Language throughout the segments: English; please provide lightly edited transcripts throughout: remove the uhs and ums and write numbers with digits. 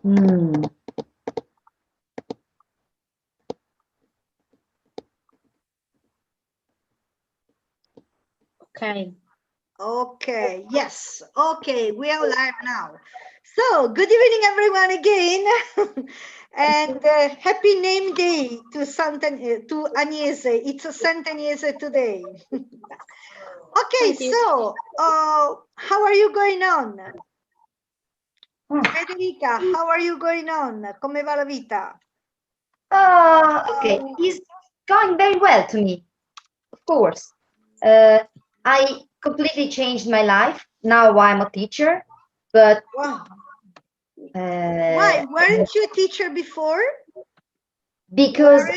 Okay. Okay, yes. Okay, we are live now. So, good evening, everyone, again. And happy name day to Agnese. It's a Sant'Agnese today. Okay, so, how are you going on? Federica, how are you going on? Come va la vita? Okay, it's going very well to me, of course. I completely changed my life. Now I'm a teacher, but wow. Why weren't you a teacher before? Because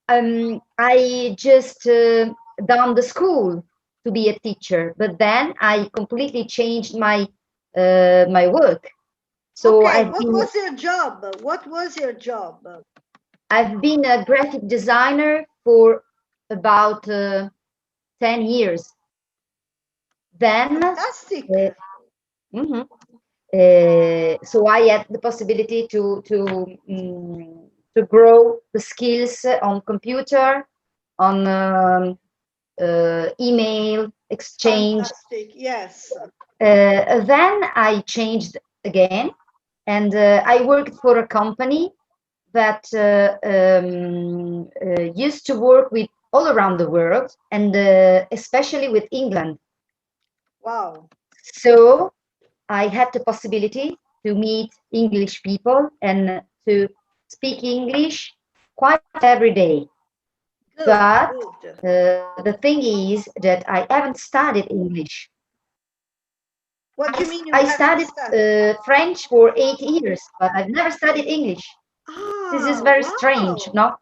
I just done the school to be a teacher, but then I completely changed my my work. So okay, what was your job? What was your job? I've been a graphic designer for about 10 years. Then fantastic. So I had the possibility to grow the skills on computer, on email exchange. Fantastic. Yes. Then I changed again, and I worked for a company that used to work with all around the world, and especially with England. Wow. So I had the possibility to meet English people and to speak English quite every day. Good, but good. The thing is that I haven't studied English. What do you mean? I studied French for 8 years, but I've never studied English. This is very strange, no?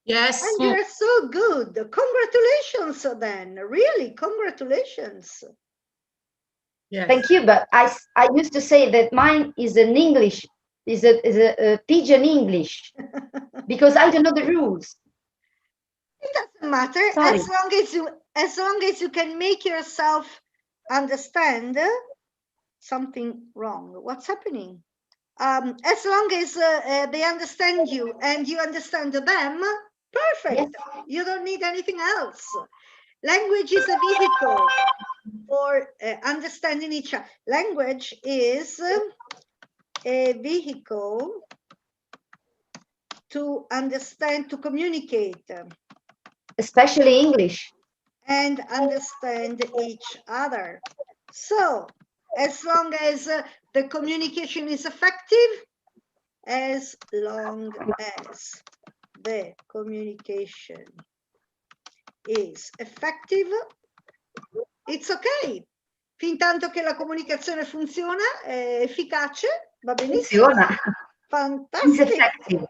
Yes. And you're so good. Congratulations then. Really, congratulations. Yes. Thank you, but I used to say that mine is an English, is a pigeon English, because I don't know the rules. It doesn't matter. Sorry. As long as you can make yourself understand something wrong. What's happening? As long as they understand you and you understand them, perfect. Yes. You don't need anything else. Language is a vehicle for understanding each other. Language is a vehicle to understand, to communicate. Especially English. And understand each other. So, as long as the communication is effective, as long as the communication is effective, it's okay. Fin tanto che la comunicazione funziona, è efficace, va benissimo. Funziona. Fantastico. Is effective.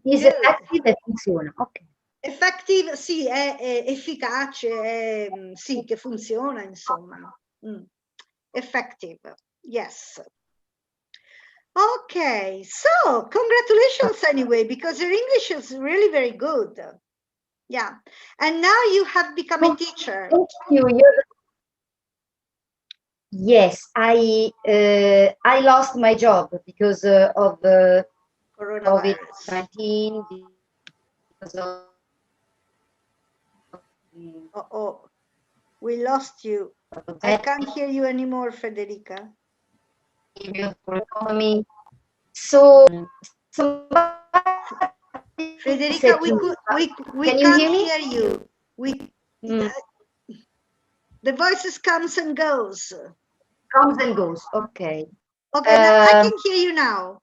Is effective e funziona. Ok. Effective, sì, è efficace, sì, che funziona, insomma. Effective, yes. Okay, so congratulations anyway, because your English is really very good. Yeah, and now you have become a teacher. Thank you. Yes, I lost my job because of the COVID-19. Oh, we lost you. I can't hear you anymore, Federica. For economy. So, Federica, we can't hear you. The voices comes and goes. Comes and goes. Okay. Okay, now I can hear you now.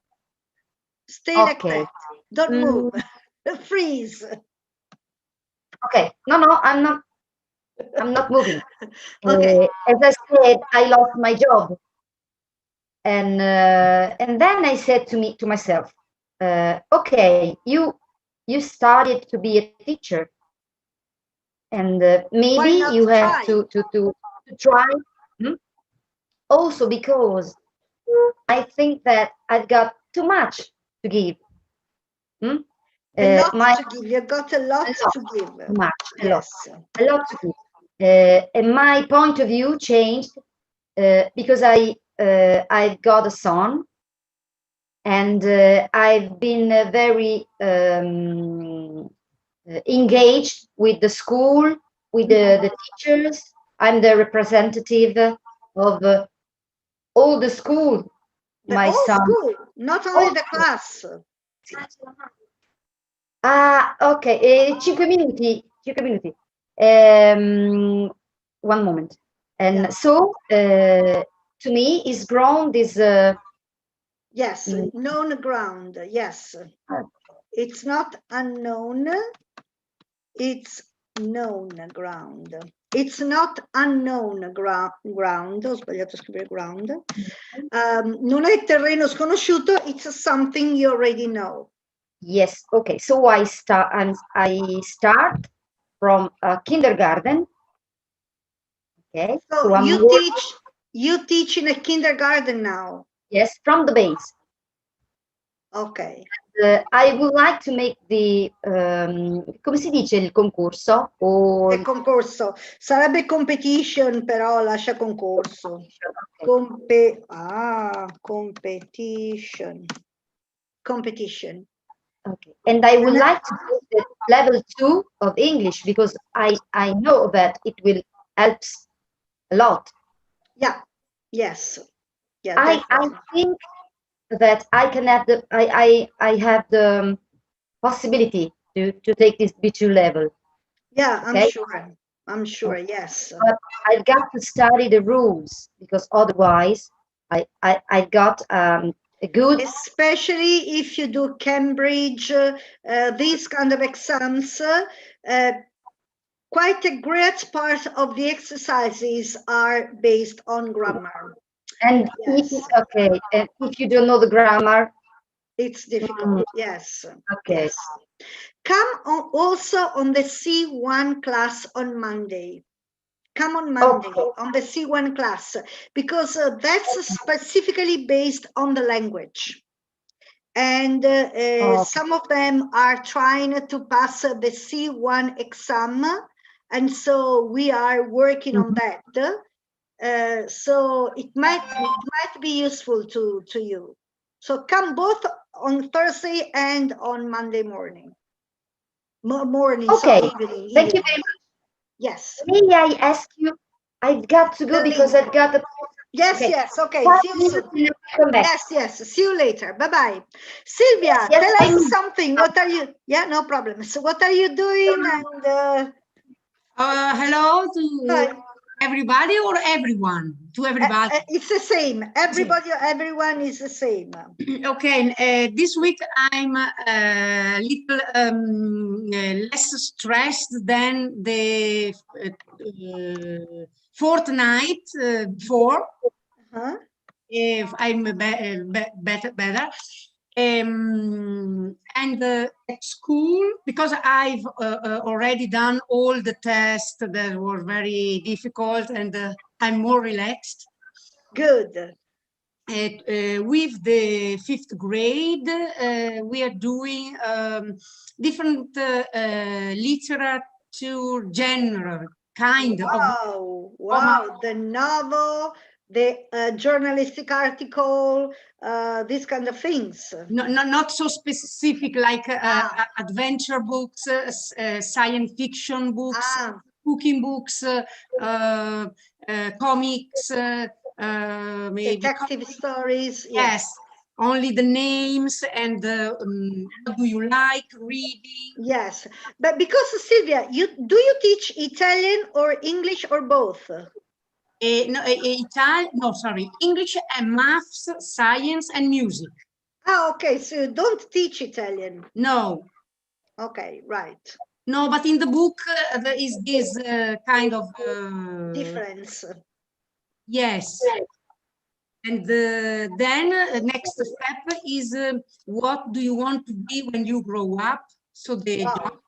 Stay like that. Don't move. Freeze. Okay. No, I'm not moving. Okay. As I said, I lost my job, and then I said to myself, okay, you started to be a teacher, and maybe you have to try. Also because I think that I've got too much to give. A lot to give. You've got a lot to give. A lot to give. And my point of view changed because I got a son, and I've been very engaged with the school, with the teachers. I'm the representative of all the school. My whole son. school, not only All the school. class. Ah, ok, 5 minuti, 5 minuti. 1 moment. And Yeah. so, to me, is ground is Yes, known ground. Yes, it's not unknown. It's known ground. It's not unknown ground. Ho sbagliato a scrivere ground. Non è terreno sconosciuto. It's something you already know. yes. Okay, so I start from kindergarten. Okay, So I'm you teach in a kindergarten now. Yes, from the base. Okay. I would like to make the come si dice il concorso? O Il concorso sarebbe competition, però lascia concorso. okay. Competition. Competition. Okay. And I would like to do the level 2 of English because I know that it will help a lot. Yeah. Yes. Yeah. I think that I can have I have the possibility to take this B2 level. Yeah, I'm Okay? sure. I'm sure. Yes. But I've got to study the rules because otherwise I got a good. Especially if you do Cambridge, these kind of exams, quite a great part of the exercises are based on grammar. And Yes. and if you don't know the grammar, it's difficult. Yes. Okay. Yes. Come on, also on the C1 class on Monday. Come on Monday on the C1 class, because that's specifically based on the language. And some of them are trying to pass the C1 exam. And so we are working on that. So it might be useful to you. So come both on Thursday and on Monday morning. Morning, Okay. so evening. Thank you very much. Yes. May I ask you? I've got to go because I've got a. Yes, Okay. yes. Okay. What See you soon. minute come back? Yes, yes. See you later. Bye-bye. Sylvia, Yes, tell us something. What are you? Yeah, no problem. So what are you doing? And hello to hi. everybody or everyone? To everybody. It's the same. Everybody, everyone is the same. Okay, this week I'm a little less stressed than the fortnight before. If I'm better. And at school, because I've already done all the tests that were very difficult, and I'm more relaxed. Good. With the 5th grade, we are doing different literature genre, kind of. Wow, the novel, the journalistic article, these kind of things. Not so specific, like adventure books, science fiction books, cooking books, comics, maybe detective stories. Yes, only the names and what do you like reading? Yes, but because Sylvia, do you teach Italian or English or both? No, sorry, English and maths, science and music. Okay, so you don't teach Italian? No. Okay, right. No, but in the book there is this kind of difference. Yes. And then next step is what do you want to be when you grow up? So the job.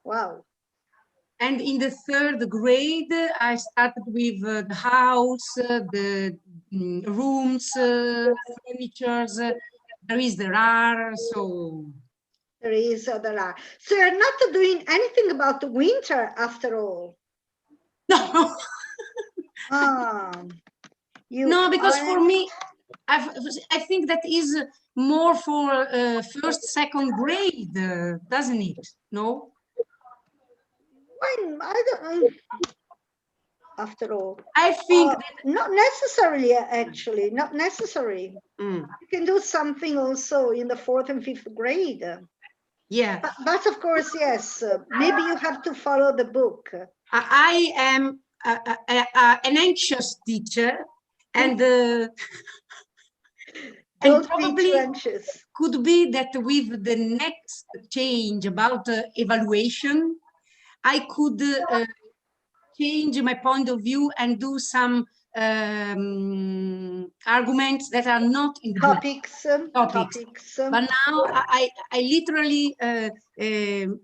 Wow. And in the 3rd grade, I started with the house, the rooms, furnitures. There are, so. There is, there are. So you're not doing anything about the winter after all? No. No, because for me, I think that is more for first, second grade, doesn't it? No? I don't. After all, I think that, not necessarily. Actually, not necessary. Mm, You can do something also in the 4th and 5th grade. yeah. But of course, yes. Maybe you have to follow the book. I am an anxious teacher, and Don't be probably too anxious. could be that with the next change about evaluation, I could change my point of view and do some arguments that are not in the book. Topics. But now I literally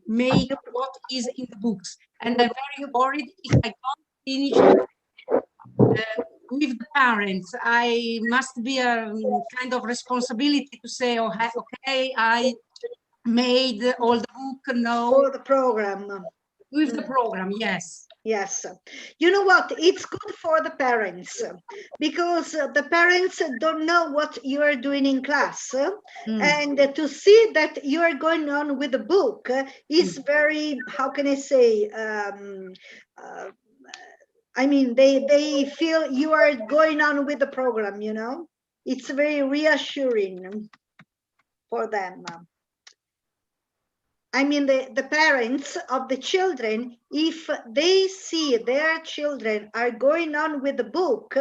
make what is in the books, and I'm very worried if I don't finish with the parents. I must be a kind of responsibility to say, oh, okay, I made all the book, no. For the program. With the program, yes. Yes. You know what? It's good for the parents because the parents don't know what you are doing in class. And to see that you are going on with the book is very, how can I say, I mean, they feel you are going on with the program, you know? It's very reassuring for them. I mean, the parents of the children, if they see their children are going on with the book,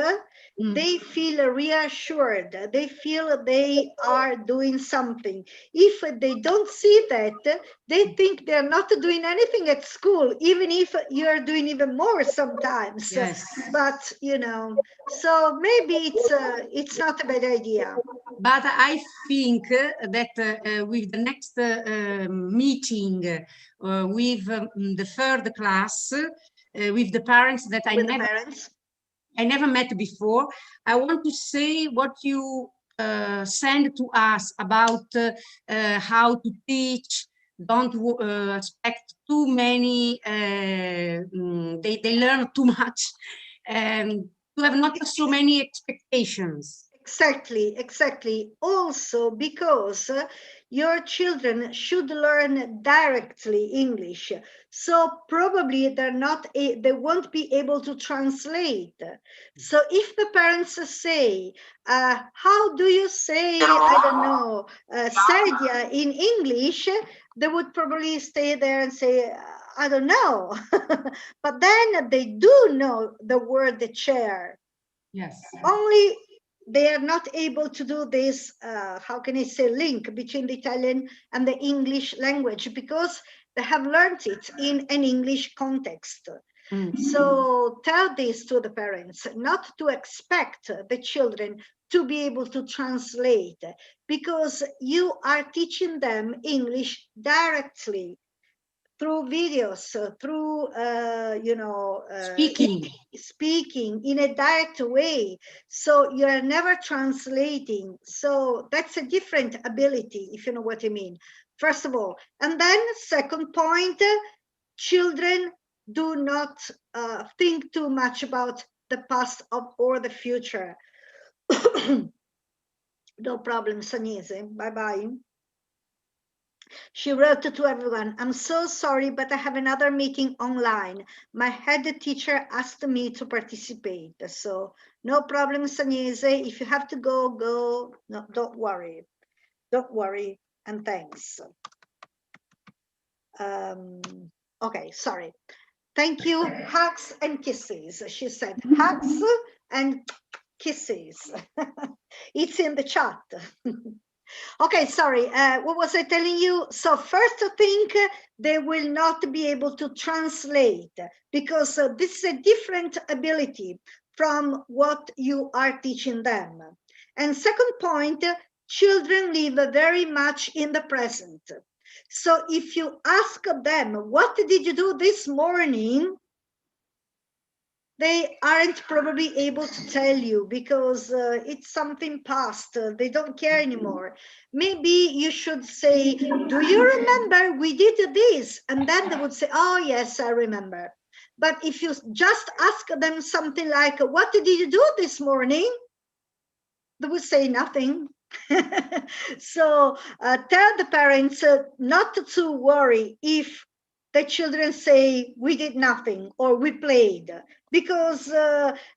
they feel reassured. They feel they are doing something. If they don't see that, they think they're not doing anything at school, even if you're doing even more sometimes. Yes. But, you know, so maybe it's not a bad idea. But I think that with the next meeting with the third class, with the parents that I never met before, I want to say what you send to us about how to teach. Don't expect too many, they learn too much, and to have not so many expectations. Exactly. Also, because your children should learn directly English, so probably they won't be able to translate. So if the parents say, how do you say, I don't know, sedia in English, they would probably stay there and say, I don't know. But then they do know the word chair. Yes. Only they are not able to do this, how can I say, link between the Italian and the English language because they have learned it in an English context. So tell this to the parents, not to expect the children to be able to translate because you are teaching them English directly. Through videos, through speaking in a direct way. So you are never translating. So that's a different ability, if you know what I mean. First of all, and then second point, children do not think too much about the past or the future. No problem, Sanese. Bye-bye. She wrote to everyone, I'm so sorry, but I have another meeting online. My head teacher asked me to participate. So no problem, Sanese. If you have to go, go. No, don't worry. Don't worry. And thanks. Okay, sorry. Thank you. Hugs and kisses. She said hugs and kisses. It's in the chat. Okay, sorry, what was I telling you? So first thing, they will not be able to translate because this is a different ability from what you are teaching them. And second point, children live very much in the present. So if you ask them, what did you do this morning? They aren't probably able to tell you because it's something past. They don't care anymore. Maybe you should say, do you remember we did this? And then they would say, oh, yes, I remember. But if you just ask them something like, what did you do this morning? They would say nothing. So tell the parents not to worry if the children say we did nothing or we played, because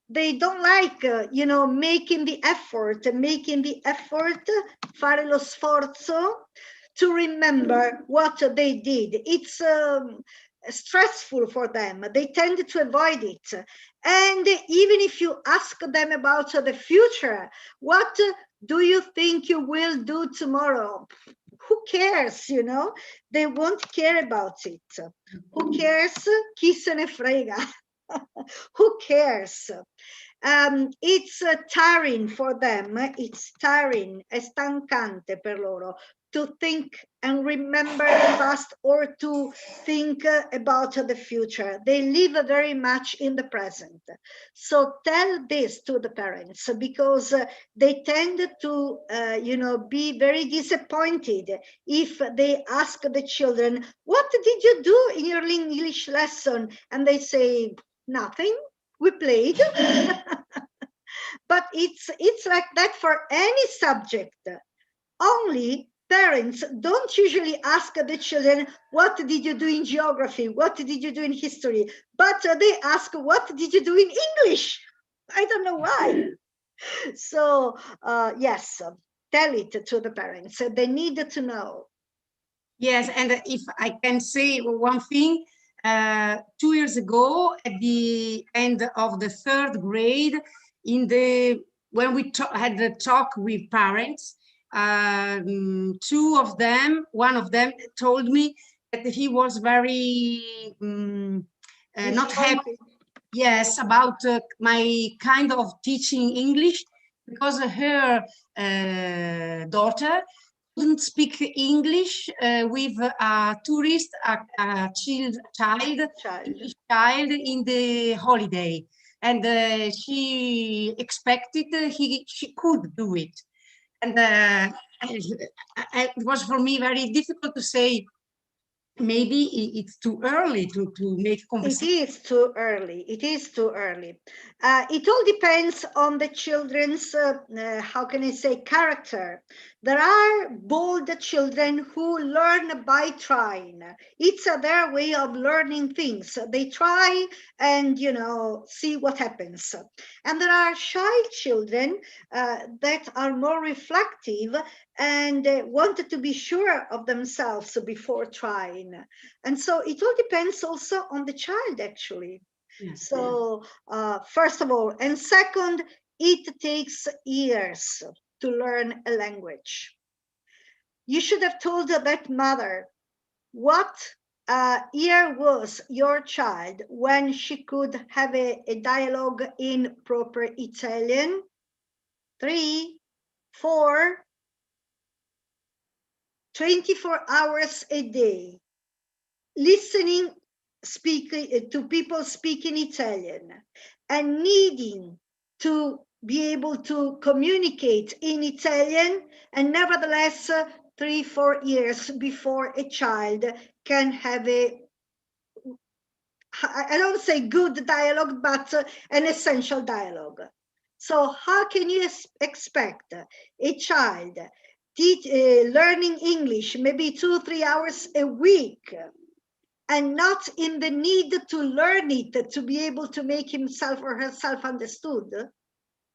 they don't like, making the effort, fare lo sforzo to remember what they did. It's stressful for them. They tend to avoid it. And even if you ask them about the future, what do you think you will do tomorrow? Who cares, They won't care about it. Who cares? Chi se ne frega? Who cares? It's tiring for them. It's tiring, è stancante per loro to think and remember the past or to think about the future. They live very much in the present. So tell this to the parents, because they tend to, be very disappointed if they ask the children, what did you do in your English lesson? And they say, nothing, we played. But it's like that for any subject. Only parents don't usually ask the children, what did you do in geography? What did you do in history? But they ask, what did you do in English? I don't know why. So yes, tell it to the parents. They need to know. Yes, and if I can say one thing, 2 years ago, at the end of the 3rd grade, when we had the talk with parents, one of them told me that he was very not happy, yes, about my kind of teaching English, because her daughter couldn't speak English with a tourist, a English child in the holiday. And she expected she could do it. And it was for me very difficult to say, maybe it's too early to make conversation. It is too early. It is too early. It all depends on the children's, how can I say, character. There are bold children who learn by trying. It's their way of learning things. They try and, see what happens. And there are shy children that are more reflective and want to be sure of themselves before trying. And so it all depends also on the child, actually. Yes. So first of all, and second, it takes years to learn a language. You should have told that mother what year was your child when she could have a dialogue in proper Italian. 3, 4, 24 hours a day, listening to people speaking Italian and needing to be able to communicate in Italian, and nevertheless 3-4 years before a child can have I don't say good dialogue, but an essential dialogue. So how can you expect a child learning English maybe 2-3 hours a week and not in the need to learn it to be able to make himself or herself understood?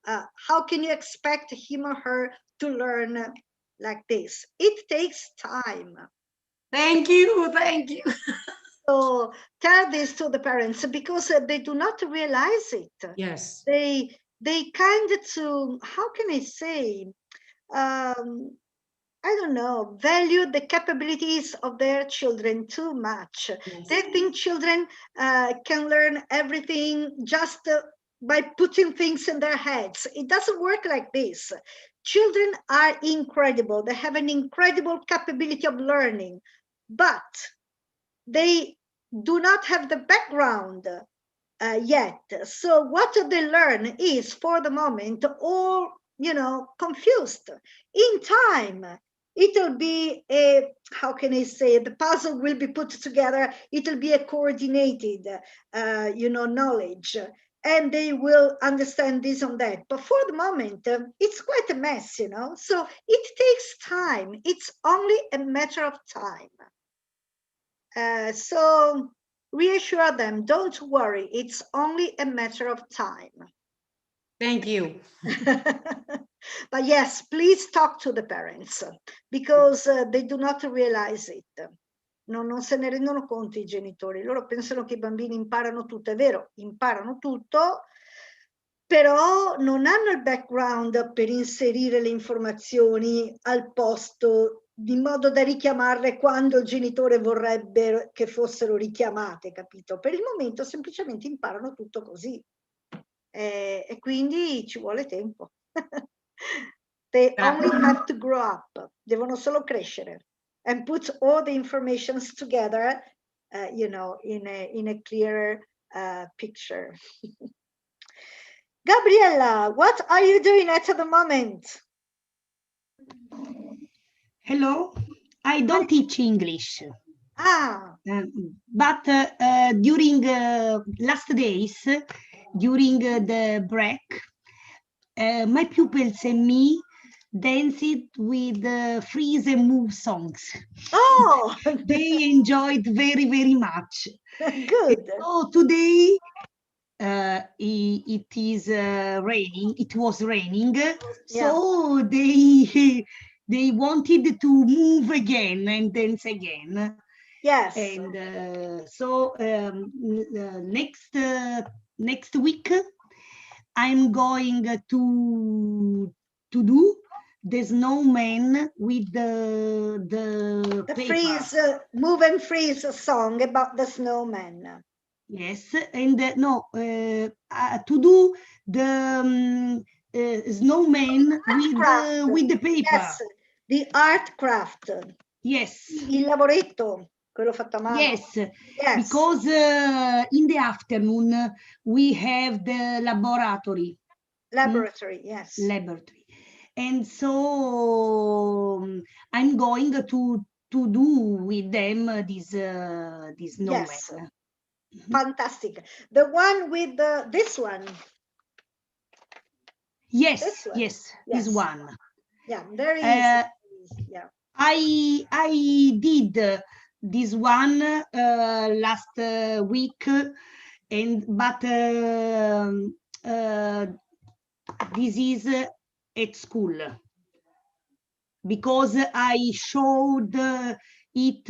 How can you expect him or her to learn like this? It takes time. Thank you. So tell this to the parents, because they do not realize it. Yes. They kind of, how can I say, I don't know, value the capabilities of their children too much. Yes. They think children can learn everything just by putting things in their heads. It doesn't work like this. Children are incredible. They have an incredible capability of learning, but they do not have the background yet. So what they learn is, for the moment, all, confused. In time, it'll be how can I say, the puzzle will be put together. It'll be a coordinated, knowledge. and they will understand this and that. But for the moment, it's quite a mess, you know, so it takes time. It's only a matter of time. So reassure them, don't worry, it's only a matter of time. Thank you. But yes, please talk to the parents, because they do not realize it. Non se ne rendono conto i genitori, loro pensano che i bambini imparano tutto, è vero, imparano tutto, però non hanno il background per inserire le informazioni al posto, in modo da richiamarle quando il genitore vorrebbe che fossero richiamate, capito? Per il momento semplicemente imparano tutto così, e quindi ci vuole tempo. They only have to grow up, devono solo crescere, and put all the informations together, you know, in a clearer picture. Gabriella, what are you doing at the moment? Hello, I don't teach English. But during last days, during the break, my pupils and me danced with freeze and move songs. Oh, they enjoyed very, very much. Good. So today it is raining. It was raining, so they wanted to move again and dance again. Yes. And so next week I'm going to do the snowman with the paper. Freeze, move and freeze song about the snowman. Yes, and to do the snowman with the paper. Yes, the art craft. Yes. Il lavoretto, quello fatto a mano. Yes, because in the afternoon we have the laboratory. Laboratory, yes. Laboratory. And so I'm going to do with them this snowman. Yes. Fantastic. The one with this one. Yes, this one. Yes, this one. Yeah, very easy. Yeah. I did this one last week, but this is at school because I showed it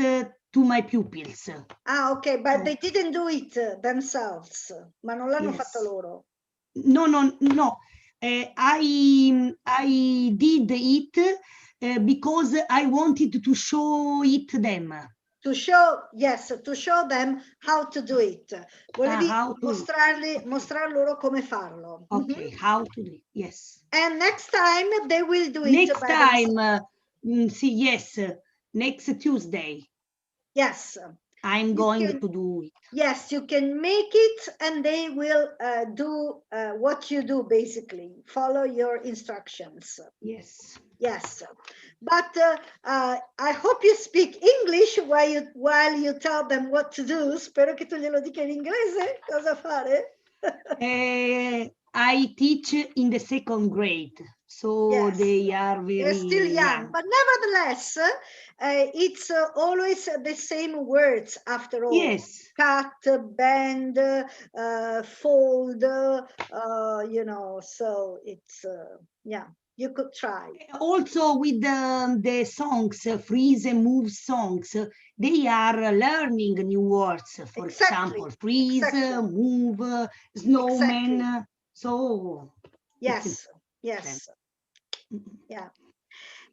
to my pupils. Ah, okay, but they didn't do it themselves, ma non l'hanno fatto loro. No. I did it because I wanted to show it them. To show, yes, to show them how to do it. Volevi mostrar loro come farlo. Okay, how to do it, yes. And next time they will do it. Next time, yes, next Tuesday. Yes. I'm going to do it. Yes, you can make it and they will do what you do, basically. Follow your instructions. Yes. Yes. But I hope you speak English while you tell them what to do. Spero che tu glielo dica in inglese cosa fare. I teach in the second grade, so they are They're still young. But nevertheless, it's always the same words after all. Yes. Cut, bend, fold, you know, so it's, yeah, you could try. Also with the songs, freeze and move songs, they are learning new words. For example, freeze, move, snowman. So yes. Yeah.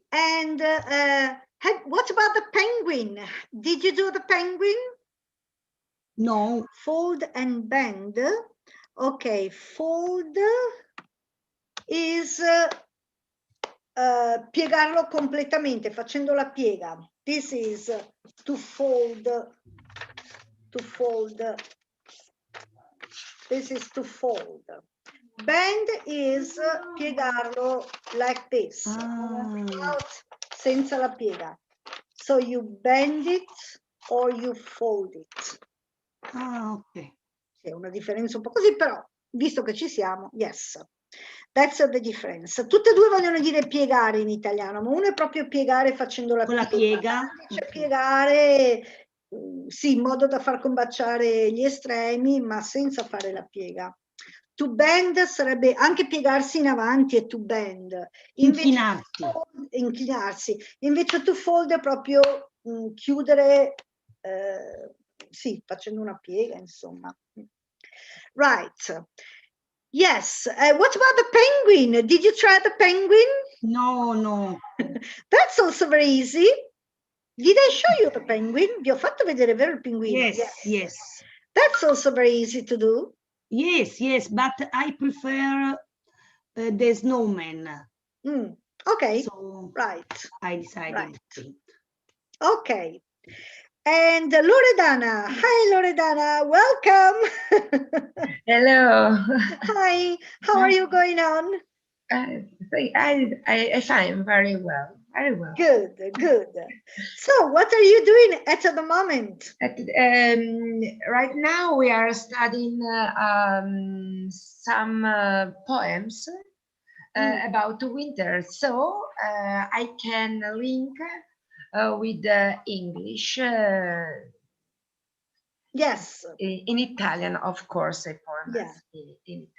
And what about the penguin? Did you do the penguin? No. Fold and bend. Okay, fold is piegarlo completamente, facendo la piega. This is to fold. This is to fold. Bend is piegarlo like this, out senza la piega. So you bend it or you fold it. Ah, ok. C'è una differenza un po' così, però visto che ci siamo, yes. That's the difference. Tutte e due vogliono dire piegare in italiano, ma uno è proprio piegare facendo la Con la piega. Cioè piegare, sì, in modo da far combaciare gli estremi, ma senza fare la piega. To bend sarebbe anche piegarsi in avanti e to bend. Inclinarsi. Invece to fold è proprio chiudere, sì, facendo una piega, insomma. Right. Yes. What about the penguin? Did you try the penguin? No. That's also very easy. Did I show you the penguin? Vi ho fatto vedere, vero, il pinguino? Yes. That's also very easy to do. Yes, but I prefer the snowman. Okay. So right. I decided. Right. Okay. And Loredana. Hi, Loredana. Welcome. Hello. Hi. How are you going on? I find very well. Very well. Good. So, what are you doing at the moment? Right now, we are studying some poems about winter. So I can link with English. Yes. In Italian, of course, I poem in Italian.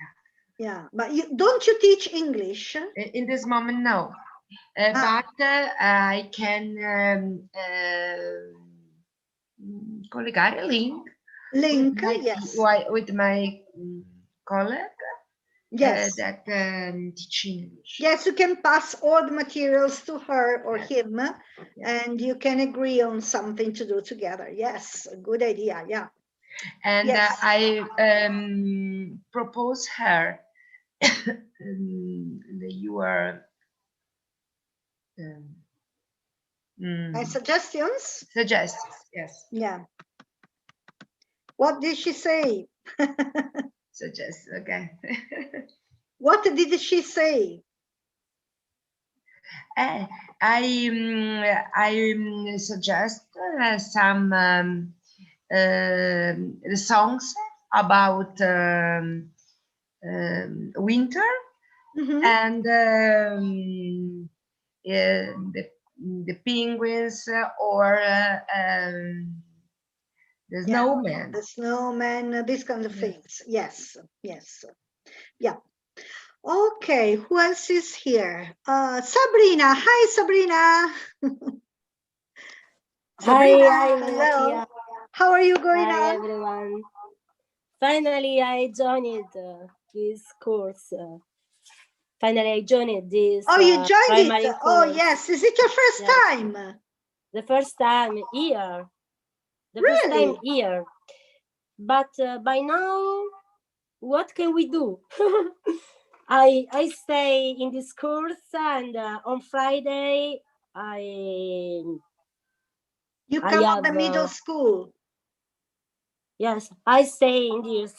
Yeah, but don't you teach English? In this moment, no. But I can collegare link with my colleague that teach English. Yes, you can pass all the materials to her or him, and you can agree on something to do together. Yes, a good idea. Yeah. And I propose her you are suggestions? Suggestions, yes. Yeah. What did she say? Suggest, okay. What did she say? I suggest some songs about winter and the penguins or the snowman. The snowman, these kind of things. Yes. Yeah. Okay, who else is here? Sabrina. Hi, Sabrina. Sabrina, hi, hello. How are you going Hi, on? everyone. Finally, I joined this course. Finally, I joined this. Oh, you joined it? Course. Oh, yes. Is it your first time? The first time here. First time here. But by now, what can we do? I stay in this course, and on Friday you come on the middle school. Yes, I stay in this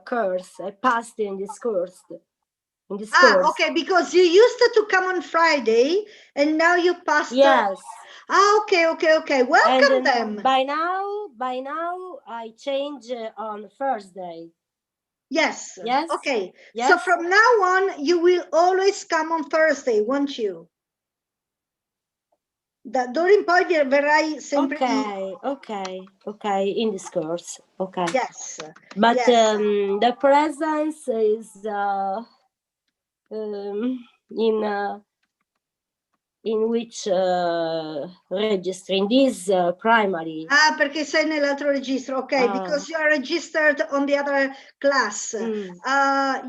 course. I passed in this course. Okay, because you used to come on Friday, and now you passed. Yes. Okay. Welcome them. By now, I change on Thursday. Yes. Okay. Yes. So from now on, you will always come on Thursday, won't you? D'ora in poi verrai sempre. Okay, in this course. Okay. Yes. But the presence is in which register, in this primary. Perché sei nell'altro registro, ok, because you are registered on the other class.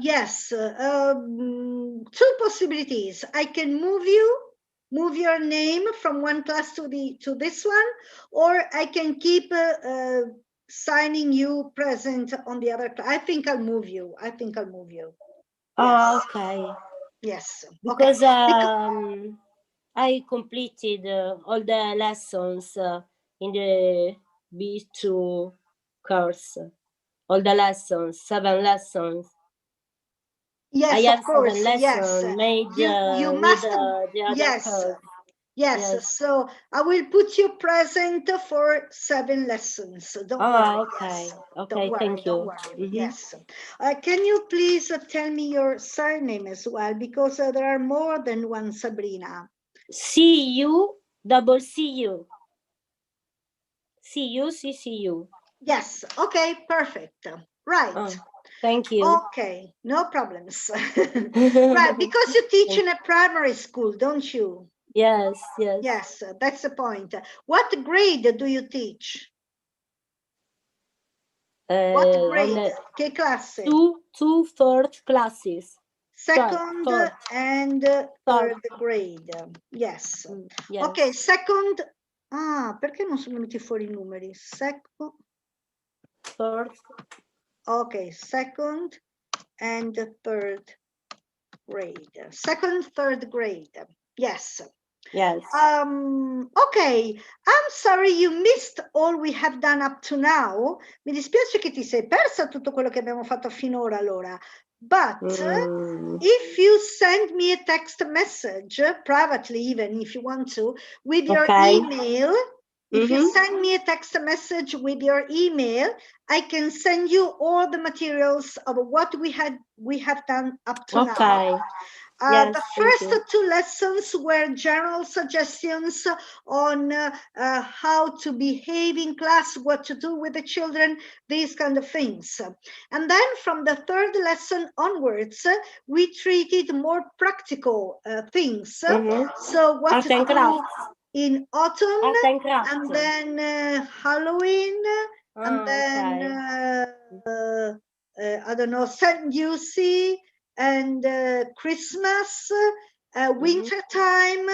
Yes, two possibilities. I can move your name from one class to this one, or I can keep signing you present on the other class. I think I'll move you. Yes. Okay. Yes. Because I completed all the lessons in the B2 course. All the lessons, 7 lessons. Yes, I have of course. 7 lessons made you must with the other course. Yes, so I will put you present for 7 lessons. Don't worry. Okay. Yes. Okay, Don't worry, thank don't you. worry. Yes. Can you please tell me your surname as well? Because there are more than one Sabrina. CU, double CU. CU. Yes, okay, perfect. Right. Oh, thank you. Okay, no problems. Right, because you teach in a primary school, don't you? Yes. Yes, that's the point. What grade do you teach? What grade? Che classe? Two third classes. Second Third. and third grade. Yes. Yes. Ok, second. Ah, perché non sono venuti fuori i numeri? Second. Third. Ok, second and third grade. Second, third grade. Yes. Yes. Okay, I'm sorry you missed all we have done up to now. Mi dispiace che ti sei persa tutto quello che abbiamo fatto finora allora. But if you send me a text message, privately even if you want to, with your email, if you send me a text message with your email, I can send you all the materials of what we have done up to now. Yes, the first 2 lessons were general suggestions on how to behave in class, what to do with the children, these kind of things. And then from the 3rd lesson onwards, we treated more practical things. So what to do in autumn, and then Halloween, and then I don't know, St. Lucie, and Christmas, winter time,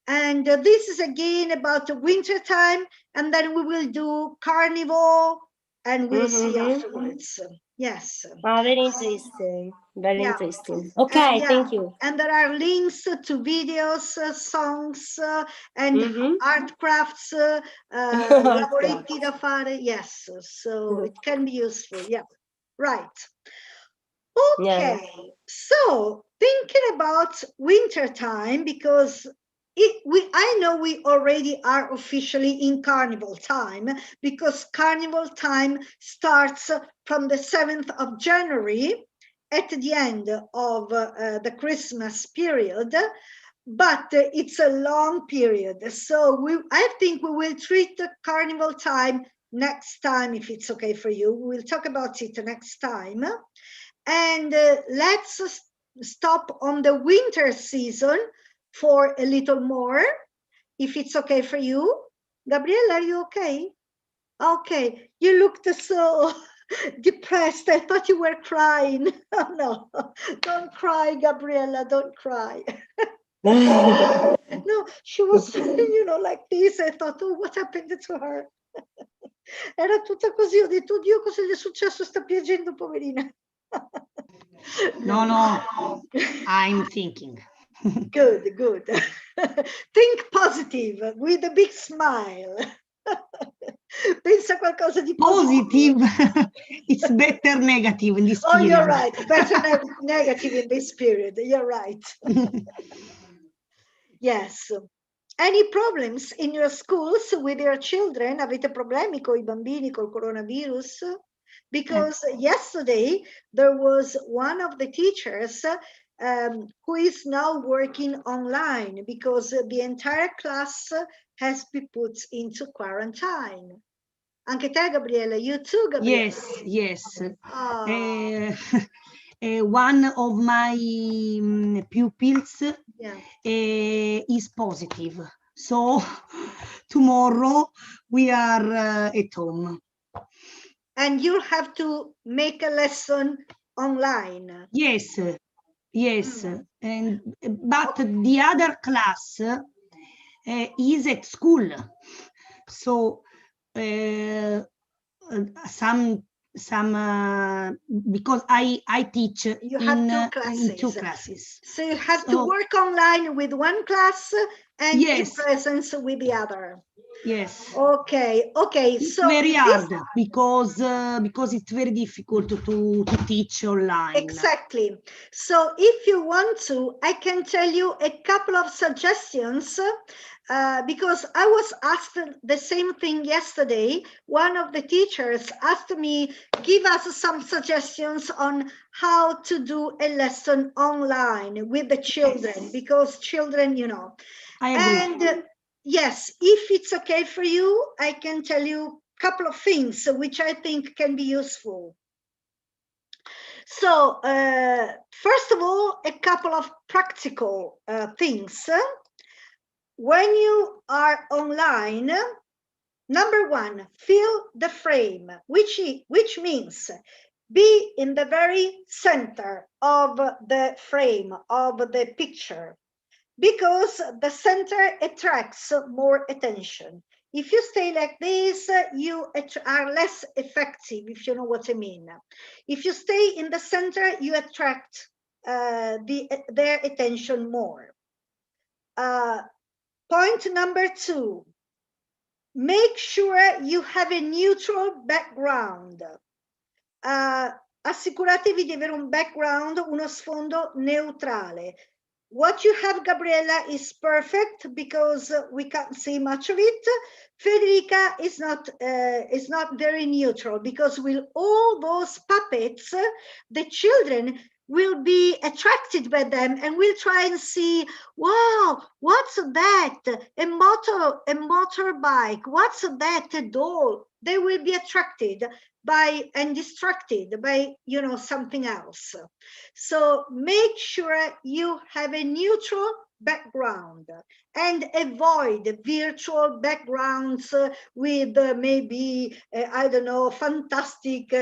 and this is again about the winter time, and then we will do carnival, and we'll see afterwards. Yes. Very interesting. Very interesting. Okay, thank you. And there are links to videos, songs, and art crafts, lavoretti da fare. Yes, so it can be useful. Yeah, right. Okay, so thinking about winter time, because I know we already are officially in carnival time, because carnival time starts from the 7th of January at the end of the Christmas period, but it's a long period. So I think we will treat the carnival time next time, if it's okay for you. We'll talk about it next time. And let's stop on the winter season for a little more, if it's okay for you. Gabriella, are you okay? Okay, you looked so depressed. I thought you were crying. Oh, no, don't cry, Gabriella, don't cry. No, she was, like this. I thought, oh, what happened to her? Era tutta così, ho detto, Dio, cosa gli è successo? Sta piangendo, poverina. No, I'm thinking. Good. Think positive with a big smile. Pensa qualcosa di positive. It's better negative in this period. Oh, you're right. Better negative in this period. You're right. Yes. Any problems in your schools with your children? Avete problemi con I bambini col coronavirus? Because yesterday there was one of the teachers who is now working online because the entire class has been put into quarantine. Anche te, Gabriele, you too, Gabriele? Yes. One of my pupils is positive. So tomorrow we are at home. And you'll have to make a lesson online. Yes. But the other class is at school. So some because I teach in 2 classes. So you have to work online with one class and Yes. in presence with the other. Yes. Okay. It's So very this, hard because it's very difficult to teach online. exactly. So if you want to, I can tell you a couple of suggestions because I was asked the same thing yesterday. One of the teachers asked me, give us some suggestions on how to do a lesson online with the children, Yes. because children, you know. I agree. And yes, if it's okay for you, I can tell you a couple of things which I think can be useful. So, first of all, a couple of practical things. When you are online, number one, fill the frame, which means be in the very center of the frame, of the picture, because the center attracts more attention. If you stay like this, you are less effective, if you know what I mean. If you stay in the center, you attract their attention more. Point number two, make sure you have a neutral background. Assicuratevi di avere un background, uno sfondo neutrale. What you have, Gabriella, is perfect because we can't see much of it. Federica is not very neutral because with all those puppets, the children will be attracted by them and will try and see, wow, what's that? A motorbike, what's that? A doll. They will be attracted by and distracted by, you know, something else. So make sure you have a neutral background and avoid virtual backgrounds with maybe, I don't know, fantastic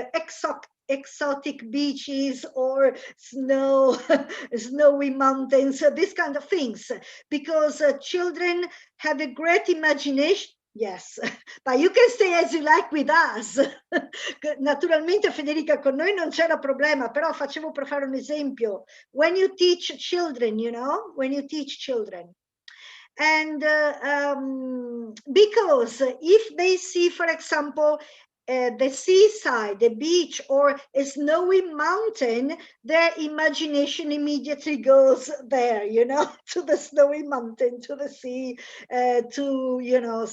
exotic beaches or snowy mountains, these kind of things, because children have a great imagination. Yes, but you can stay as you like with us. Naturalmente, Federica, con noi non c'era problema, però facevo per fare un esempio. When you teach children, you know, when you teach children. And because if they see, for example, the seaside, the beach, or a snowy mountain, their imagination immediately goes there, you know, to the snowy mountain, to the sea, to, you know,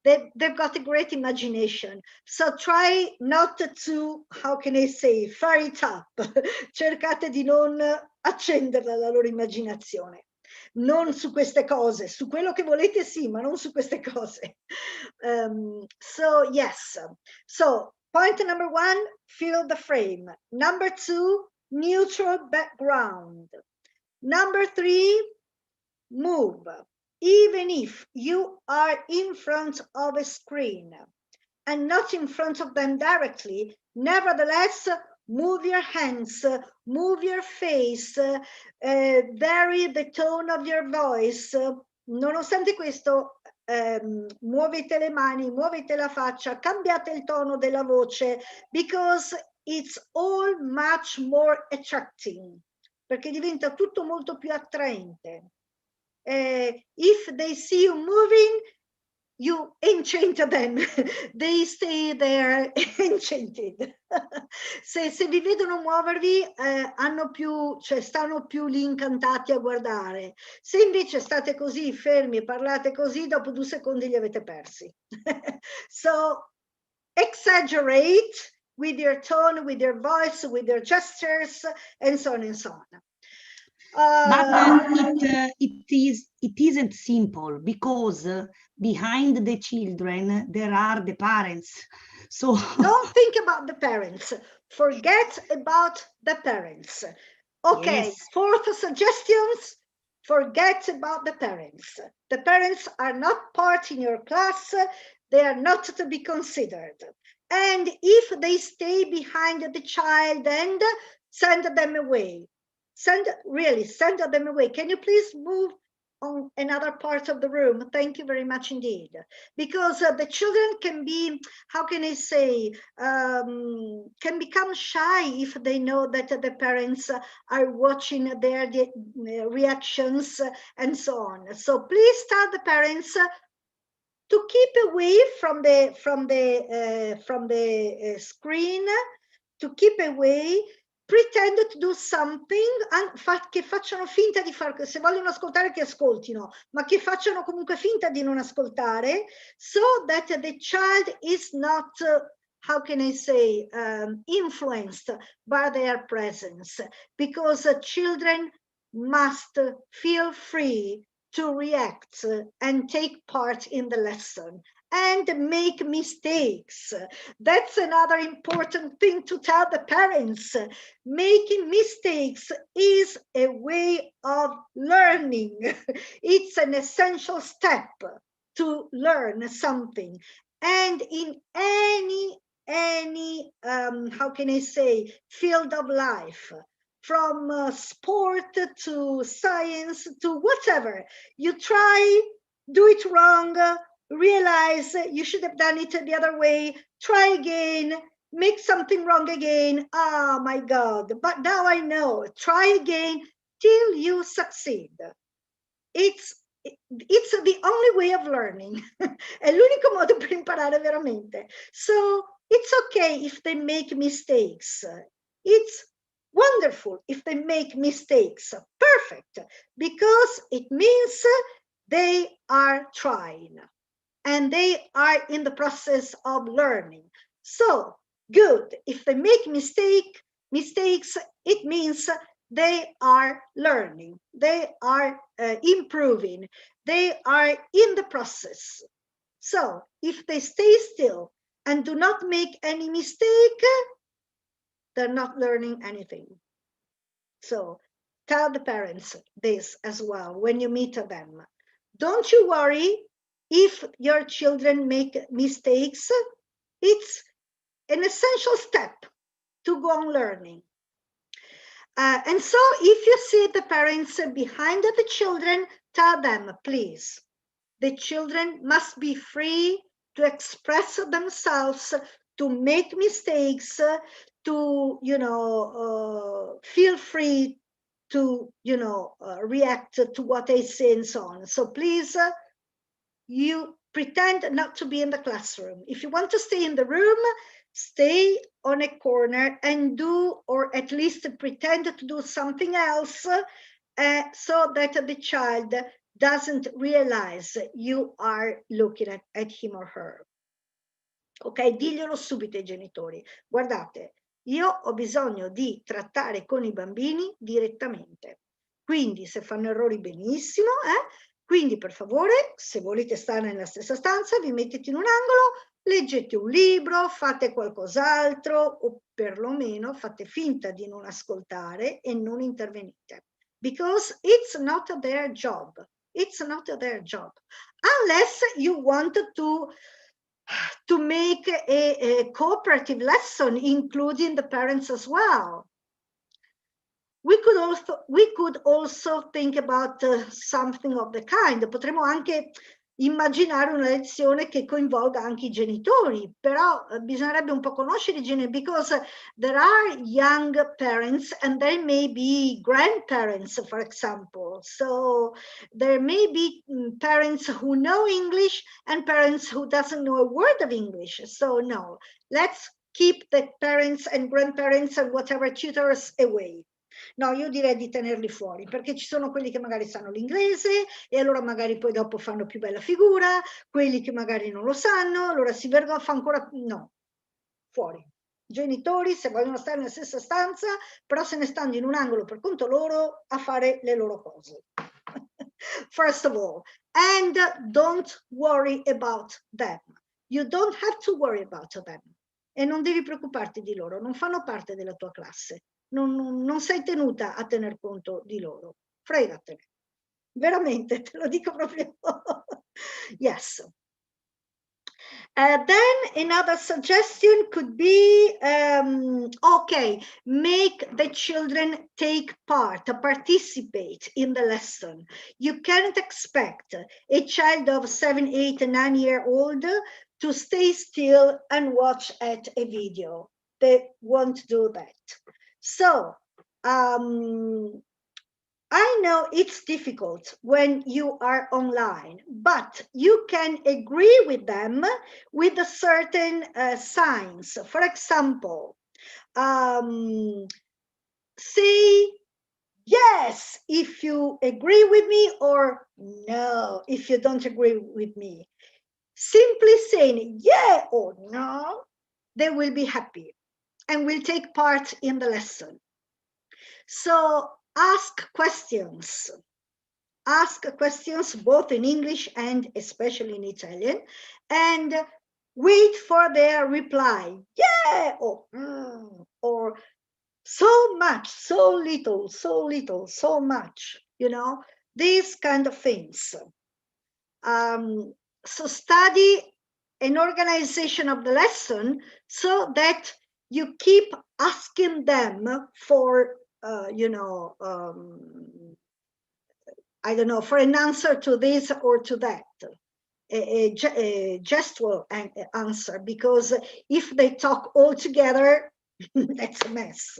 they've got a great imagination. So try not to, how can I say, fire it up. Cercate di non accenderla la loro immaginazione. Non su queste cose, su quello che volete sì, ma non su queste cose. So yes, so point number one, fill the frame. Number two, neutral background. Number three, move. Even if you are in front of a screen and not in front of them directly, nevertheless, move your hands, move your face, vary the tone of your voice. Nonostante questo, muovete le mani, muovete la faccia, cambiate il tono della voce, because it's all much more attracting, perché diventa tutto molto più attraente. If they see you moving, you enchant them, they stay there enchanted. Se vi vedono muovervi, hanno più, cioè stanno più lì incantati a guardare. Se invece state così fermi e parlate così, dopo 2 secondi li avete persi. So exaggerate with your tone, with your voice, with your gestures, and so on and so on. But it isn't simple, because behind the children there are the parents. So don't think about the parents. Forget about the parents. Okay, yes. Fourth suggestions, forget about the parents. The parents are not part in your class. They are not to be considered. And if they stay behind the child, and send them away. Send them away. Can you please move on another part of the room. Thank you very much indeed. Because the children can be, how can I say, can become shy if they know that the parents are watching their reactions and so on. So please tell the parents to keep away from the screen, to keep away, pretend to do something, che facciano finta di fare, se vogliono ascoltare che ascoltino, ma che facciano comunque finta di non ascoltare, so that the child is not, how can I say, influenced by their presence, because children must feel free to react and take part in the lesson and make mistakes. That's another important thing to tell the parents. Making mistakes is a way of learning. It's an essential step to learn something. And in any how can I say, field of life, from sport to science to whatever, you try, do it wrong, realize you should have done it the other way, try again, make something wrong again. Oh my God, but now I know, try again till you succeed. It's the only way of learning. È l'unico modo per imparare veramente. So it's okay if they make mistakes. It's wonderful if they make mistakes. Perfect, because it means they are trying and they are in the process of learning. So good, if they make mistakes, it means they are learning, they are improving, they are in the process. So if they stay still and do not make any mistake, they're not learning anything. So tell the parents this as well when you meet them. Don't you worry if your children make mistakes. It's an essential step to go on learning. And so if you see the parents behind the children, tell them, please, the children must be free to express themselves, to make mistakes, to, feel free to, react to what I say and so on. So please, you pretend not to be in the classroom. If you want to stay in the room, stay on a corner and do, or at least pretend to do something else, so that the child doesn't realize you are looking at him or her. Ok, diglielo subito ai genitori. Guardate, io ho bisogno di trattare con i bambini direttamente. Quindi se fanno errori benissimo, quindi per favore, se volete stare nella stessa stanza, vi mettete in un angolo, leggete un libro, fate qualcos'altro o perlomeno fate finta di non ascoltare e non intervenite. Because it's not their job. It's not their job. Unless you want to make a cooperative lesson, including the parents as well. We could also think about something of the kind. Potremmo anche immaginare una lezione che coinvolga anche i genitori, però bisognerebbe un po' conoscere i genitori, because there are young parents and there may be grandparents, for example. So there may be parents who know English and parents who doesn't know a word of English. So no, let's keep the parents and grandparents and whatever tutors away. No, io direi di tenerli fuori, perché ci sono quelli che magari sanno l'inglese e allora magari poi dopo fanno più bella figura, quelli che magari non lo sanno, allora si vergogna, fa ancora, no, fuori. Genitori, se vogliono stare nella stessa stanza, però se ne stanno in un angolo per conto loro a fare le loro cose. First of all, and don't worry about them. You don't have to worry about them. E non devi preoccuparti di loro, non fanno parte della tua classe. Non sei tenuta a tener conto di loro, fregatene, veramente, te lo dico proprio. Yes. Then another suggestion could be, okay, make the children take part, participate in the lesson. You can't expect a child of 7, 8, 9-year-old to stay still and watch at a video. They won't do that. So, I know it's difficult when you are online, but you can agree with them with a certain signs. For example, say yes if you agree with me, or no if you don't agree with me. Simply saying yeah or no, they will be happy and will take part in the lesson. So ask questions both in English and especially in Italian, and wait for their reply. Yeah, or so much, so little, so much, you know, these kind of things. So study an organization of the lesson so that you keep asking them for, I don't know, for an answer to this or to that, a gestual answer, because if they talk all together, that's a mess.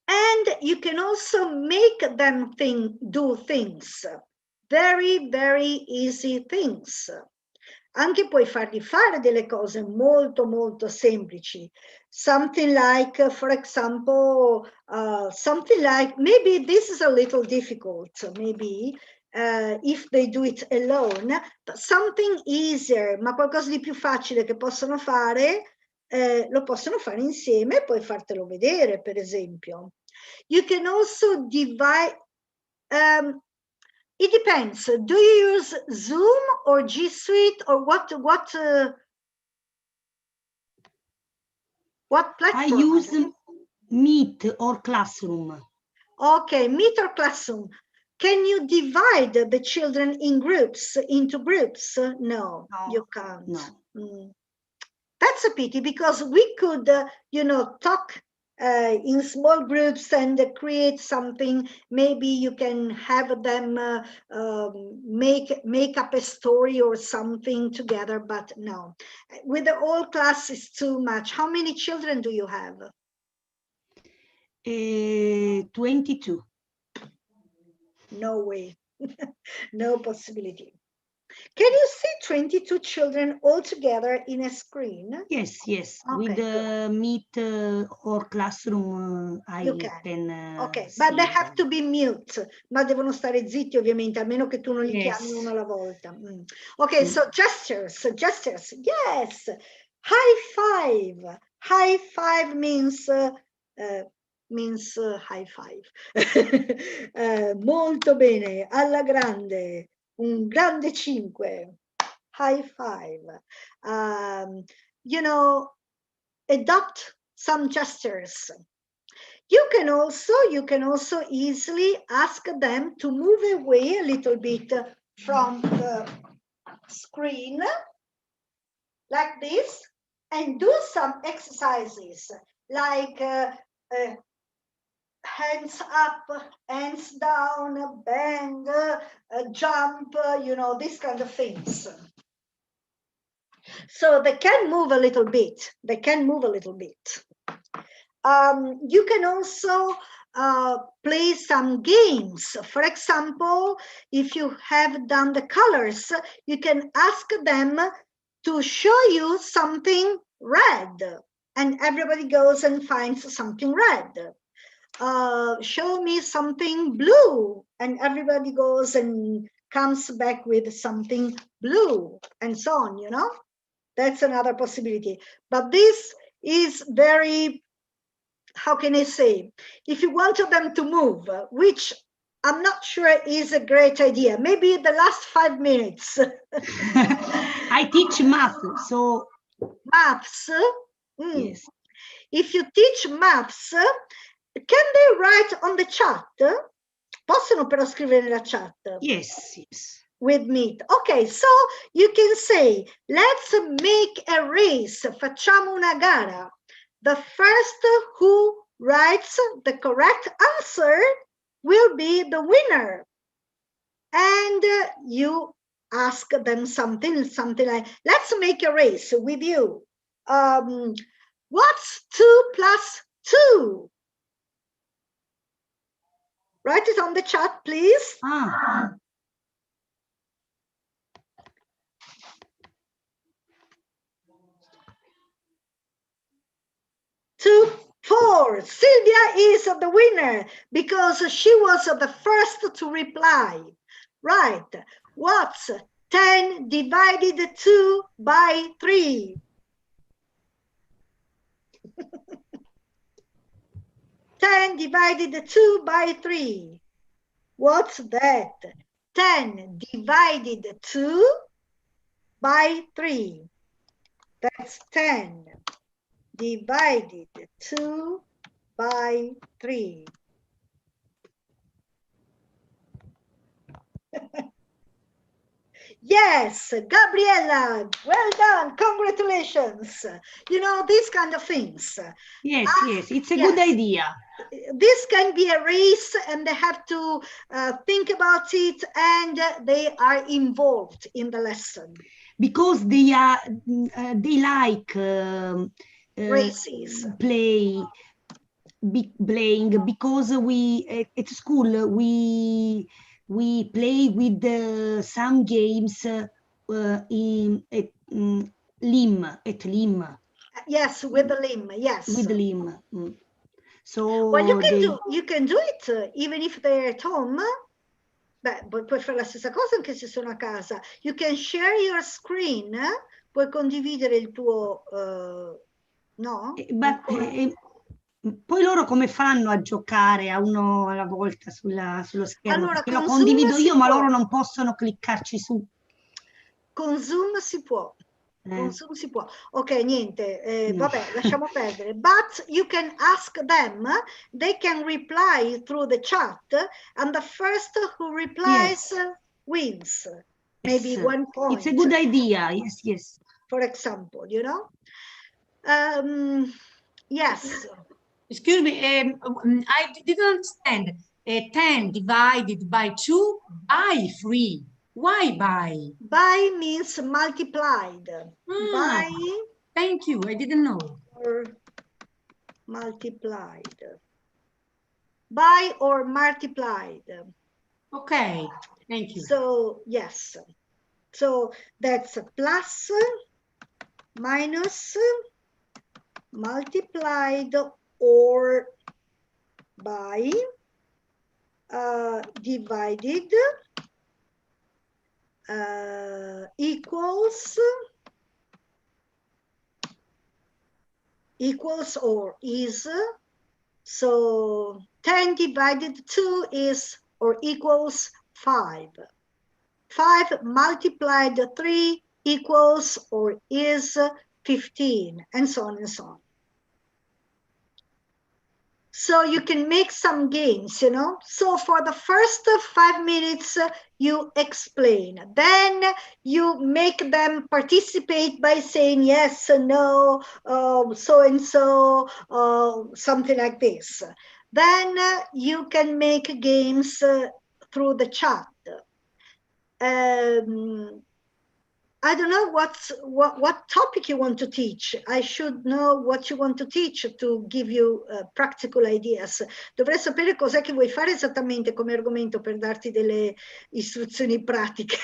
And you can also make them do things, very, very easy things. Anche puoi fargli fare delle cose molto, molto semplici. Something like, for example, something like, maybe this is a little difficult, maybe, if they do it alone, but something easier, ma qualcosa di più facile che possono fare, lo possono fare insieme e poi fartelo vedere, per esempio. You can also divide, it depends. Do you use Zoom or G Suite or what platform? I use Meet or Classroom. Okay, Meet or Classroom. Can you divide the children into groups? No, you can't. No. That's a pity, because we could, talk in small groups and create something. Maybe you can have them make up a story or something together, but no. With the whole class is too much. How many children do you have? 22. No way. No possibility. Can you see 22 children all together in a screen? Yes. Okay, with the Meet or Classroom, I can okay, but they have to be mute, ma devono stare zitti ovviamente, a meno che tu non li chiami uno alla volta. Okay, so gestures, yes. High five means high five. Molto bene, alla grande. Un grande 5, high five. Adopt some gestures. You can also easily ask them to move away a little bit from the screen, like this, and do some exercises, like hands up, hands down, bend, jump, these kind of things. So they can move a little bit. You can also play some games. For example, if you have done the colors, you can ask them to show you something red, and everybody goes and finds something red. Show me something blue, and everybody goes and comes back with something blue, and so on, That's another possibility. But this is very, how can I say, if you wanted them to move, which I'm not sure is a great idea, maybe the last 5 minutes. I teach math, so. Maths? Yes. If you teach maths, can they write on the chat? Possono però scrivere nella chat? Yes. with meat. Okay, so you can say, let's make a race. Facciamo una gara. The first who writes the correct answer will be the winner. And you ask them something like, let's make a race with you. What's 2 plus 2? Write it on the chat, please. 2, 4. Sylvia is the winner because she was the first to reply. Right. What's 10 divided 2 by 3? 10 divided 2 by 3. What's that? 10 divided 2 by 3. That's 10 divided 2 by 3. Yes, Gabriella, well done, congratulations. You know, these kind of things. Yes, yes, it's a good idea. This can be a race and they have to think about it and they are involved in the lesson. Because they like races. playing, because we at school we play with some games at limb. Yes, with the limb. Yes, with the limb. So well, you can do it even if they're at home. Beh, puoi fare la stessa cosa anche se sono a casa. You can share your screen. Puoi condividere il tuo no? Poi loro come fanno a giocare a uno alla volta sullo schermo? Allora, perché lo condivido io, ma loro non possono cliccarci su. Con Zoom si può. Con Zoom si può. Ok, niente, vabbè, lasciamo perdere. But you can ask them, they can reply through the chat, and the first who replies wins. Maybe 1 point. It's a good idea, yes, yes. For example, you know? Yes. Excuse me, I didn't understand. 10 divided by 2 by 3. Why by? By means multiplied. By. Thank you, I didn't know. Or multiplied. By or multiplied. Okay, thank you. So, yes. So that's plus, minus, multiplied, or by, divided, equals or is. So 10 divided 2 is or equals 5. 5 multiplied 3 equals or is 15, and so on and so on. So you can make some games, you know. So for the first 5 minutes, you explain. Then you make them participate by saying yes, no, so-and-so, something like this. Then you can make games through the chat. I don't know what topic you want to teach. I should know what you want to teach to give you practical ideas. Dovrei sapere cos'è che vuoi fare esattamente come argomento per darti delle istruzioni pratiche.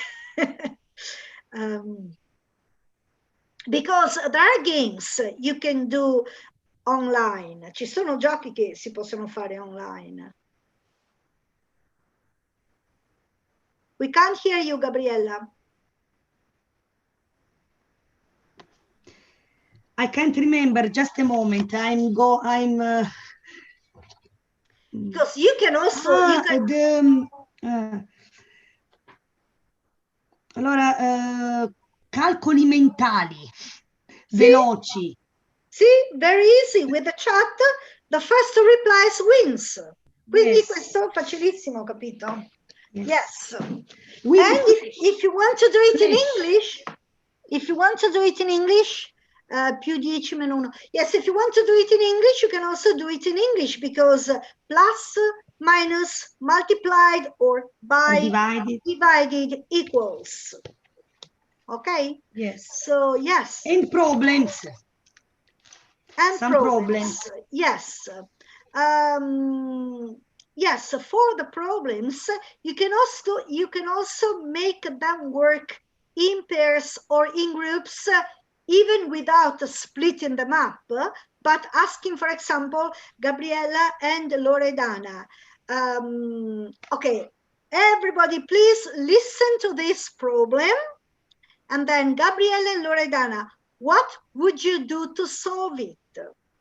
Because there are games you can do online. Ci sono giochi che si possono fare online. We can't hear you, Gabriella. I can't remember, just a moment. Because you can also allora calcoli mentali veloci. See, very easy with the chat. The first replies wins. Quindi questo facilissimo, capito? Yes. And if you want to do it in English, più 10 meno 1. Yes, if you want to do it in English, you can also do it in English, because plus, minus, multiplied, or by, divided equals. Okay? Yes. So, yes. And problems. And some problems. Yes. Yes, for the problems, you can also make them work in pairs or in groups, even without splitting them up, but asking, for example, Gabriella and Loredana. Okay, everybody please listen to this problem, and then Gabriella and Loredana, what would you do to solve it?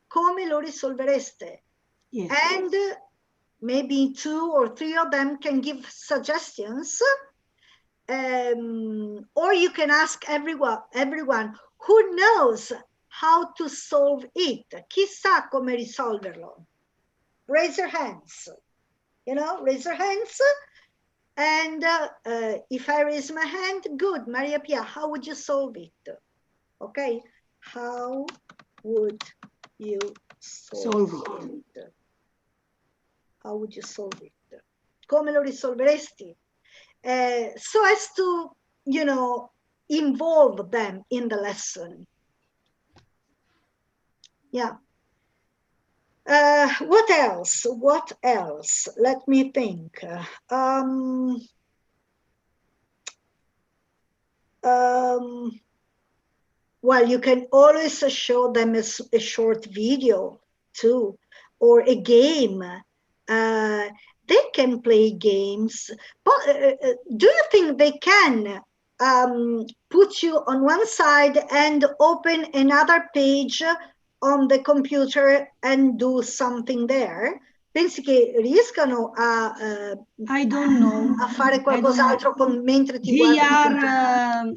Come lo risolvereste? Yes. And maybe 2 or 3 of them can give suggestions, or you can ask everyone who knows how to solve it. Chi sa come risolverlo? Raise your hands. Raise your hands. And if I raise my hand, good, Maria Pia, how would you solve it? Okay, how would you solve it? How would you solve it? Come lo risolveresti? So as to, involve them in the lesson. Yeah. What else? What else? Let me think. Well, you can always show them a short video too, or a game. They can play games. But do you think they can put you on one side and open another page on the computer and do something there? Pensi che riescano a I don't know. A fare qualcos'altro mentre ti guardano?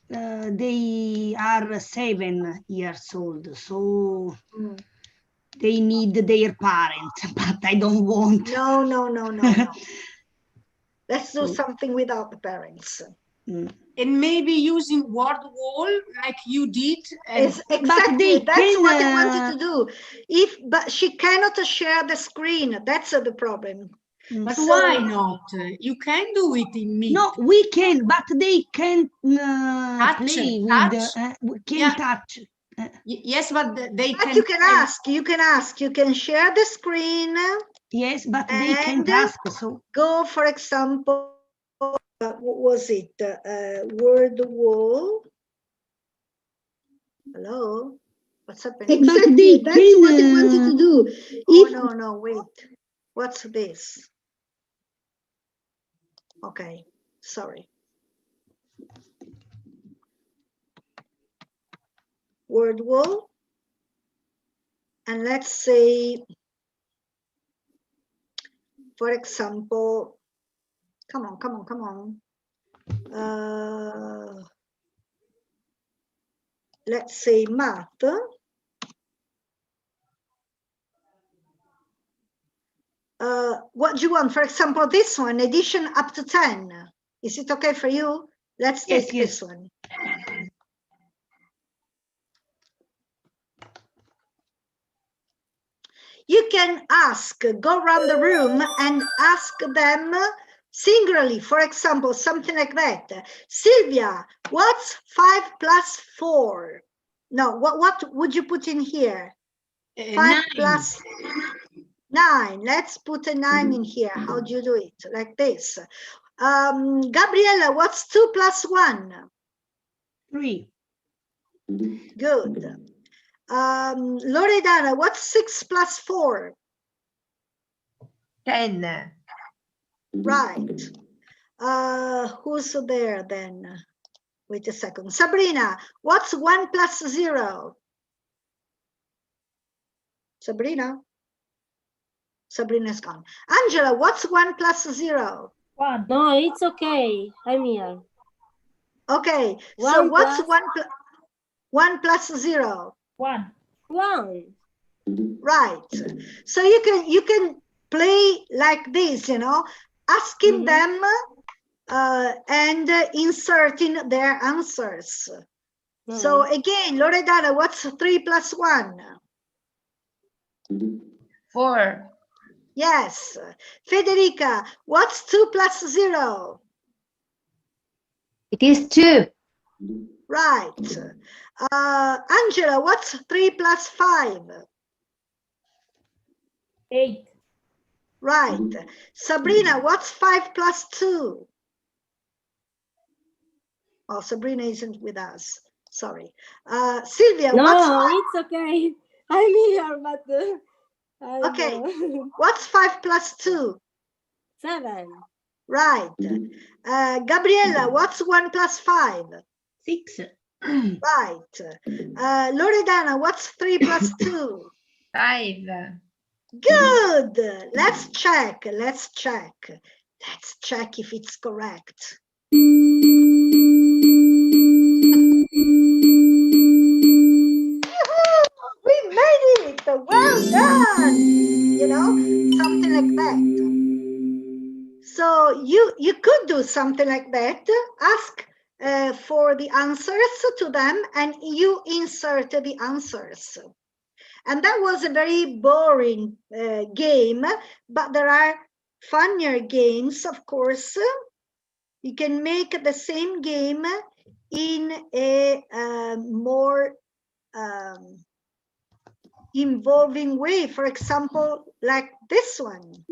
They are 7 years old, so they need their parents, but I don't want. No. Let's do something without the parents. And maybe using word wall like you did. Exactly, that's what I wanted to do. But she cannot share the screen. That's the problem. But why not? You can do it in Mitten. No, we can, but they can't play with. Touch. Yes, but they but can. You can ask. You can share the screen. Yes, but they can't ask. So go, for example. What was it? Word wall. Hello? What's happening? Exactly, that's what I wanted to do. No, wait. What's this? Okay, sorry. Word wall. And let's say, for example, come on. Let's say math. What do you want? For example, this one, addition up to 10. Is it okay for you? Let's take this one. You can go around the room and ask them singularly, for example, something like that. Sylvia, what's 5 plus 4? No, what would you put in here? 5 9. plus 9. Let's put a 9 in here. How do you do it? Like this. Gabriella, what's 2 plus 1? 3. Good. Loredana, what's 6 plus 4? 10. Right. Who's there then? Wait a second. Sabrina, what's 1 plus 0? Sabrina's gone. Angela, what's 1 plus 0? 1. No, it's okay. I'm here. Okay. So what's 1 plus 0? 1. Right. So you can play like this, asking them and inserting their answers. So again, Loredana, what's 3 plus 1? 4. Yes. Federica, what's 2 plus 0? It is 2. Right. Angela, what's 3 plus 5? 8. Right. Sabrina, what's 5 plus 2? Oh, Sabrina isn't with us. Sorry. Sylvia, No, what's 5? it's okay. I'm here, but Okay. What's 5 plus 2? 7. Right. Gabriella, what's 1 plus 5? 6. Right. Loredana, what's 3 plus 2? 5. Good. Let's check. Let's check. Let's check if it's correct. We made it. Well done. You know, something like that. So you could do something like that. Ask for the answers to them and you insert the answers. And that was a very boring game, but there are funnier games, of course. You can make the same game in a more involving way. For example, like this one.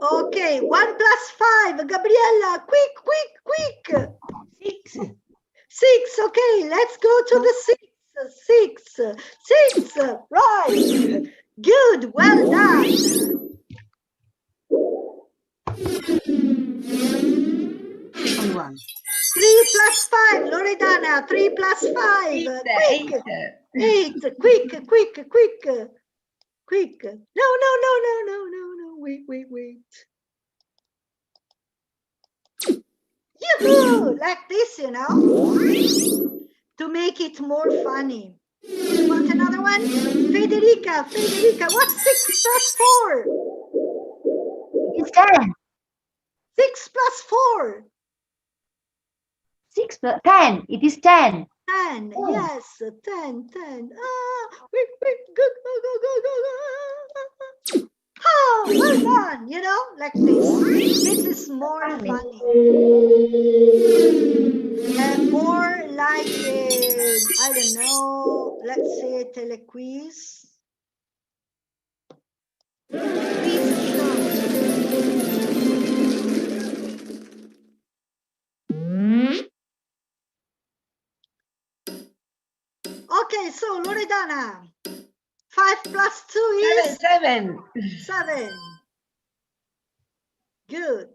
Okay, 1 plus 5. Gabriella, quick, quick, quick. 6. 6. Okay, let's go to the 6. 6. Right. Good. Well done. 1. 3 plus 5. Loredana, 3 plus 5. Quick. 8. Quick. Quick. No. Wait. Yoo-hoo! Like this, you know, to make it more funny. You want another one? Federica, what's 6 plus 4? It's 10. 6 plus 4. 6 plus 10. It is 10. 10. Oh. Yes, 10. Quick, go. Oh, well done, you know, like this. This is more funny. More like, I don't know, let's say a telequiz. Quiz show. Okay, so Loredana, 5 plus 2 is 7. 7. Good.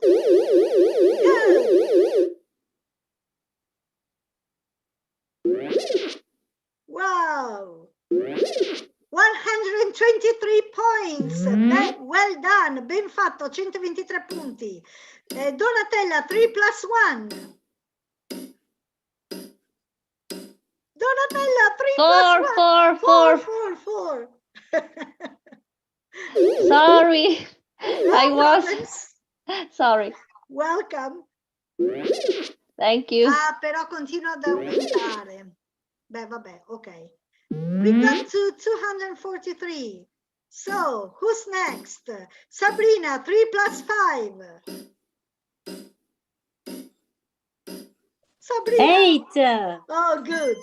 Wow. 123 points. Well done. Ben fatto. 123 punti. Donatella, 3 plus 1. Donatella, 3 plus 1. 4. Sorry. No I was problems. sorry. Welcome. Thank you. Però continua ad aumentare. Beh, vabbè, ok. We got to 243. So, who's next? Sabrina, 3 plus 5. Sabrina. 8. Oh, good.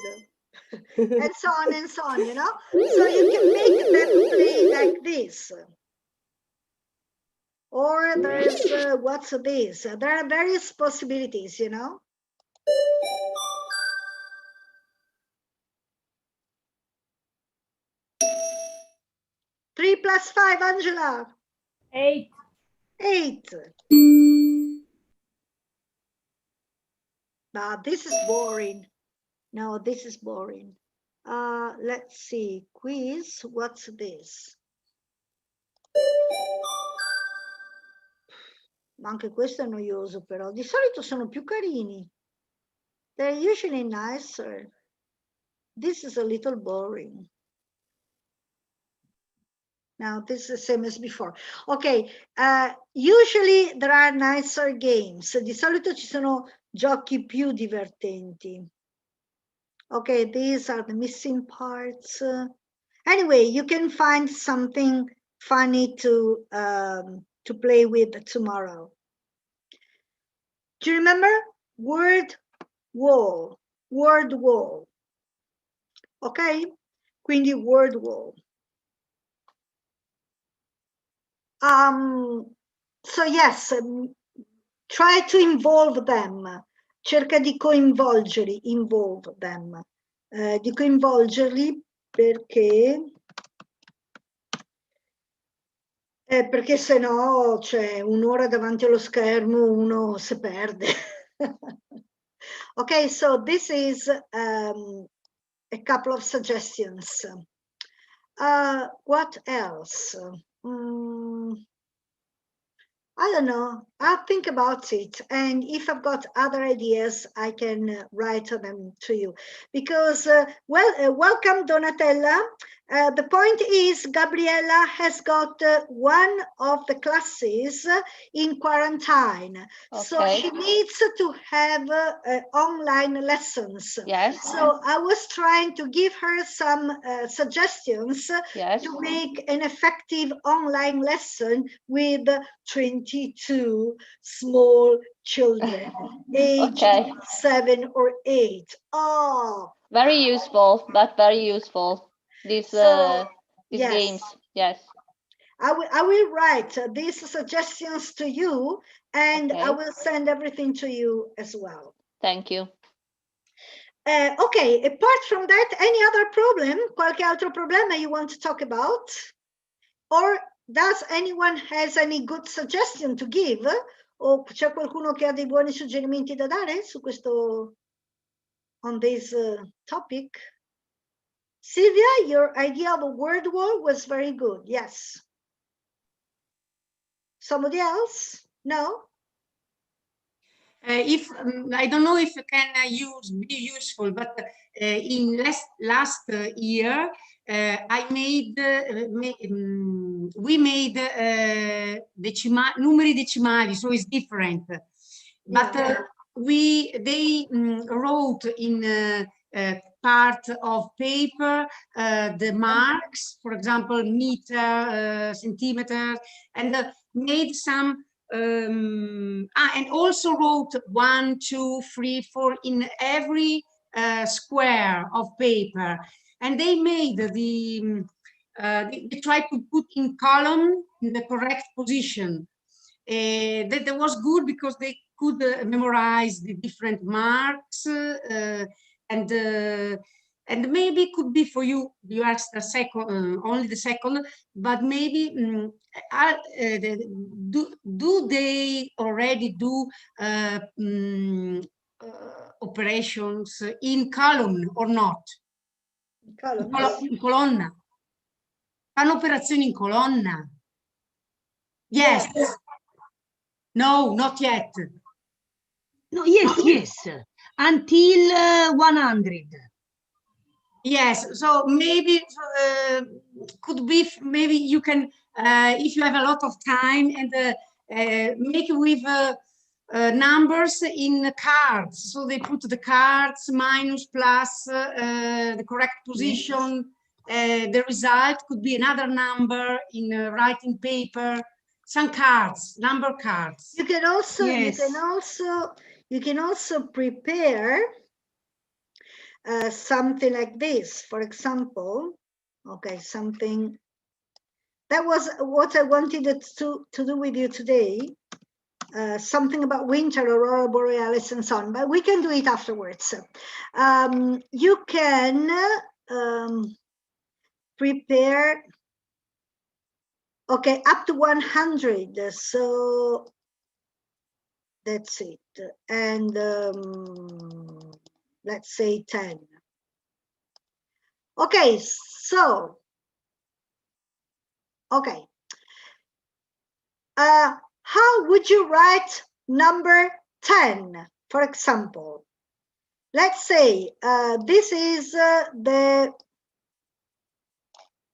And so on, you know? So you can make them play like this. Or there's, what's this? There are various possibilities, you know? Three plus 5, Angela. 8. 8. This is boring. No, this is boring. Let's see. Quiz. What's this? Ma anche questo è noioso, però. Di solito sono più carini. They're usually nicer. this is a little boring. Now this is the same as before. Ok, usually there are nicer games. Di solito ci sono giochi più divertenti. Okay, these are the missing parts. Anyway, you can find something funny to play with tomorrow. Do you remember? Word wall. Word wall. Ok? Quindi word wall. So yes, try to involve them. Cerca di coinvolgerli, involve them. Di coinvolgerli perché se no c'è un'ora davanti allo schermo, uno si perde. Okay, so this is a couple of suggestions. What else? I don't know. I'll think about it. And if I've got other ideas, I can write them to you. Because, welcome, Donatella. The point is, Gabriella has got one of the classes in quarantine. Okay. So she needs to have online lessons. Yes. So I was trying to give her some suggestions to make an effective online lesson with 22 small children, age 7 or 8. Oh, very useful, but very useful. These games, yes. I will write these suggestions to you, and I will send everything to you as well. Thank you. Okay, apart from that, any other problem? Qualche altro problema you want to talk about? Or does anyone has any good suggestion to give? O c'è qualcuno che ha dei buoni suggerimenti da dare su questo, on this topic? Silvia, your idea of a word wall was very good. Yes. Somebody else? No? If I don't know if you can be useful, but in last year I made we made numeri decimali, so it's different. But they wrote in part of paper the marks, for example, meter, centimeter, and made some. And also wrote 1, 2, 3, 4 in every square of paper, and they made they tried to put in column in the correct position. That was good because they could memorize the different marks, and maybe it could be for you. You asked the second, only the second, but maybe do they already do operations in column or not? In colonna. Fanno operazioni in colonna. Yes. No, not yet. No, yes. Until 100. Yes, so maybe could be, maybe you can, if you have a lot of time, and make with numbers in cards. So they put the cards, minus, plus, the correct position. The result could be another number in writing paper. Some cards, number cards. You can also, you can also prepare something like this, for example. Okay, something that was what I wanted to do with you today. Something about winter, Aurora Borealis, and so on, but we can do it afterwards. You can prepare, okay, up to 100. So that's it. And let's say 10. Okay, so, okay. How would you write number 10, for example? let's say this is the,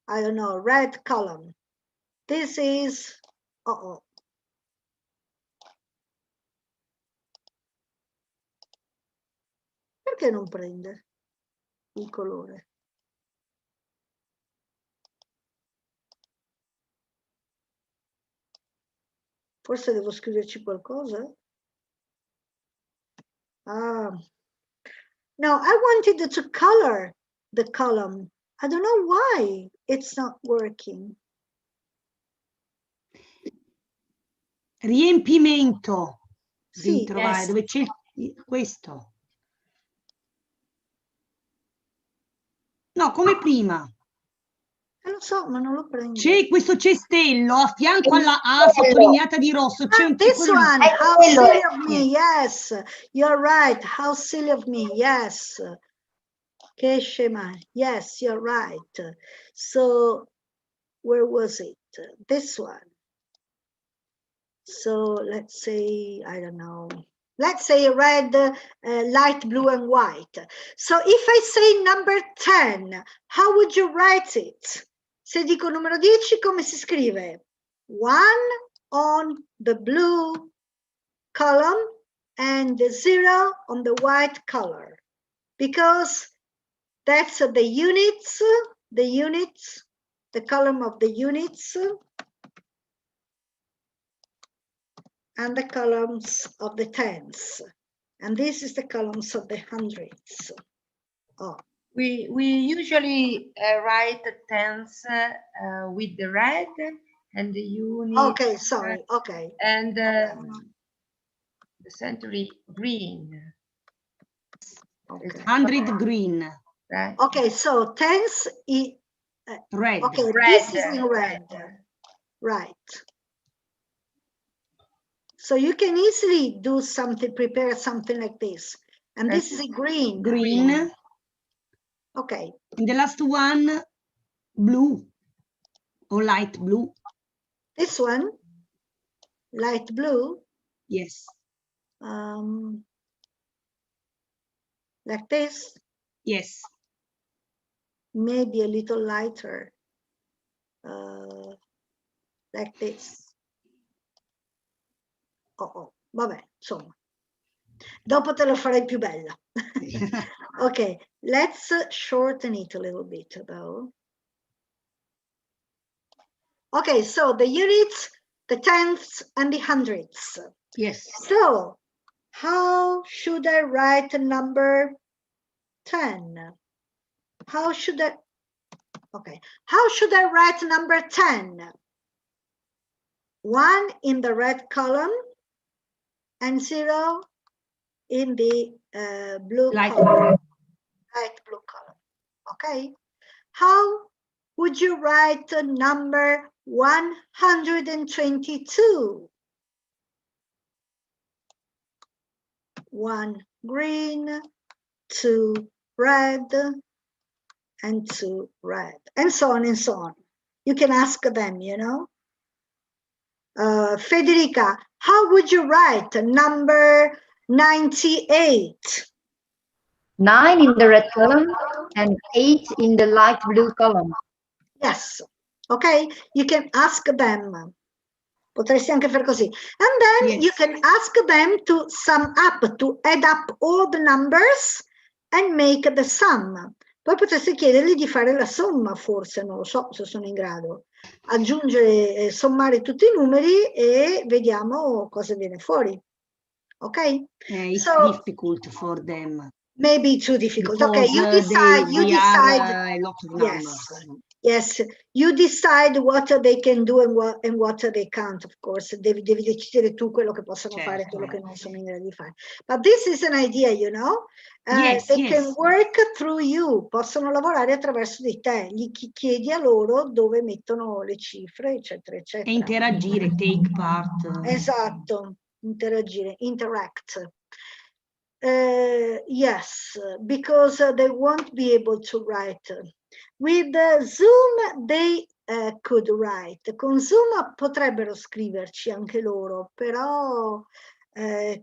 I don't know, red column. This is, perché non prende il colore? Forse devo scriverci qualcosa? No, I wanted to color the column. I don't know why it's not working. Riempimento. Sì, Devi trovare dove c'è questo. No, come prima. lo so, ma non lo prendo. C'è questo cestello a fianco alla A sottolineata di rosso. C'è This quello lì. one, how silly of me, yes. You're right, how silly of me, yes. Che scema, yes, you're right. So, where was it? This one. So, let's say, I don't know. Let's say red, light blue and white. So, if I say number 10, how would you write it? Se dico numero 10, come si scrive? 1 on the blue column and 0 on the white color. Because that's the units, the column of the units, and the columns of the tens. And this is the columns of the hundreds. Oh. We usually write the tens with the red and the units. Okay, sorry, okay. And the century green. Okay. 100 green. Right. Okay, so tens is red. Okay, red, this is in red. Right. So you can easily do something, prepare something like this. And this is a green. Green. Okay. And the last one, blue or light blue. This one, light blue. Yes. Like this. Yes. Maybe a little lighter. Like this. Vabbè, insomma. Dopo te lo farei più bella. Okay, let's shorten it a little bit though. Okay, so the units, the tenths, and the hundreds. Yes. So, how should I write number 10? How should I write number 10? 1 in the red column and 0 in the blue column. Light blue column. Okay. How would you write number 122? 1 green, 2 red, and 2 red, and so on and so on. You can ask them, you know. Federica, how would you write number 98? 9 in the red column and 8 in the light blue column. Yes, okay, you can ask them. Potresti anche fare così. And then you can ask them to sum up, to add up all the numbers and make the sum. Poi potresti chiedergli di fare la somma, forse, non lo so se sono in grado. Aggiungere, sommare tutti i numeri e vediamo cosa viene fuori. Ok? It's so, difficult for them. Maybe too difficult. Because, okay, you decide. A lot of numbers. Yes, you decide what they can do and what they can't, of course. Devi decidere tu quello che possono fare e quello che non sono in grado di fare. But this is an idea, you know. They can work through you. Possono lavorare attraverso di te. Gli chiedi a loro dove mettono le cifre, eccetera, eccetera. E interagire, take part. Esatto, interagire, interact. Yes, because they won't be able to write. With Zoom they could write. Con Zoom potrebbero scriverci anche loro, però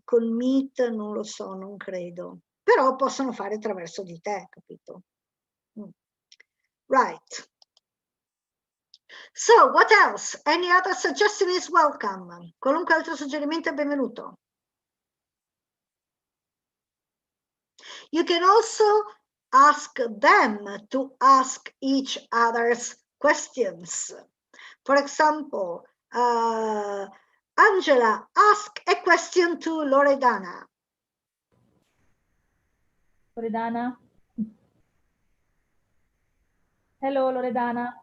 con Meet non lo so, non credo. però possono fare attraverso di te, capito? Right. So, what else? Any other suggestion is welcome. Qualunque altro suggerimento è benvenuto. You can also ask them to ask each other's questions. For example, Angela, ask a question to Loredana. Loredana. Hello, Loredana.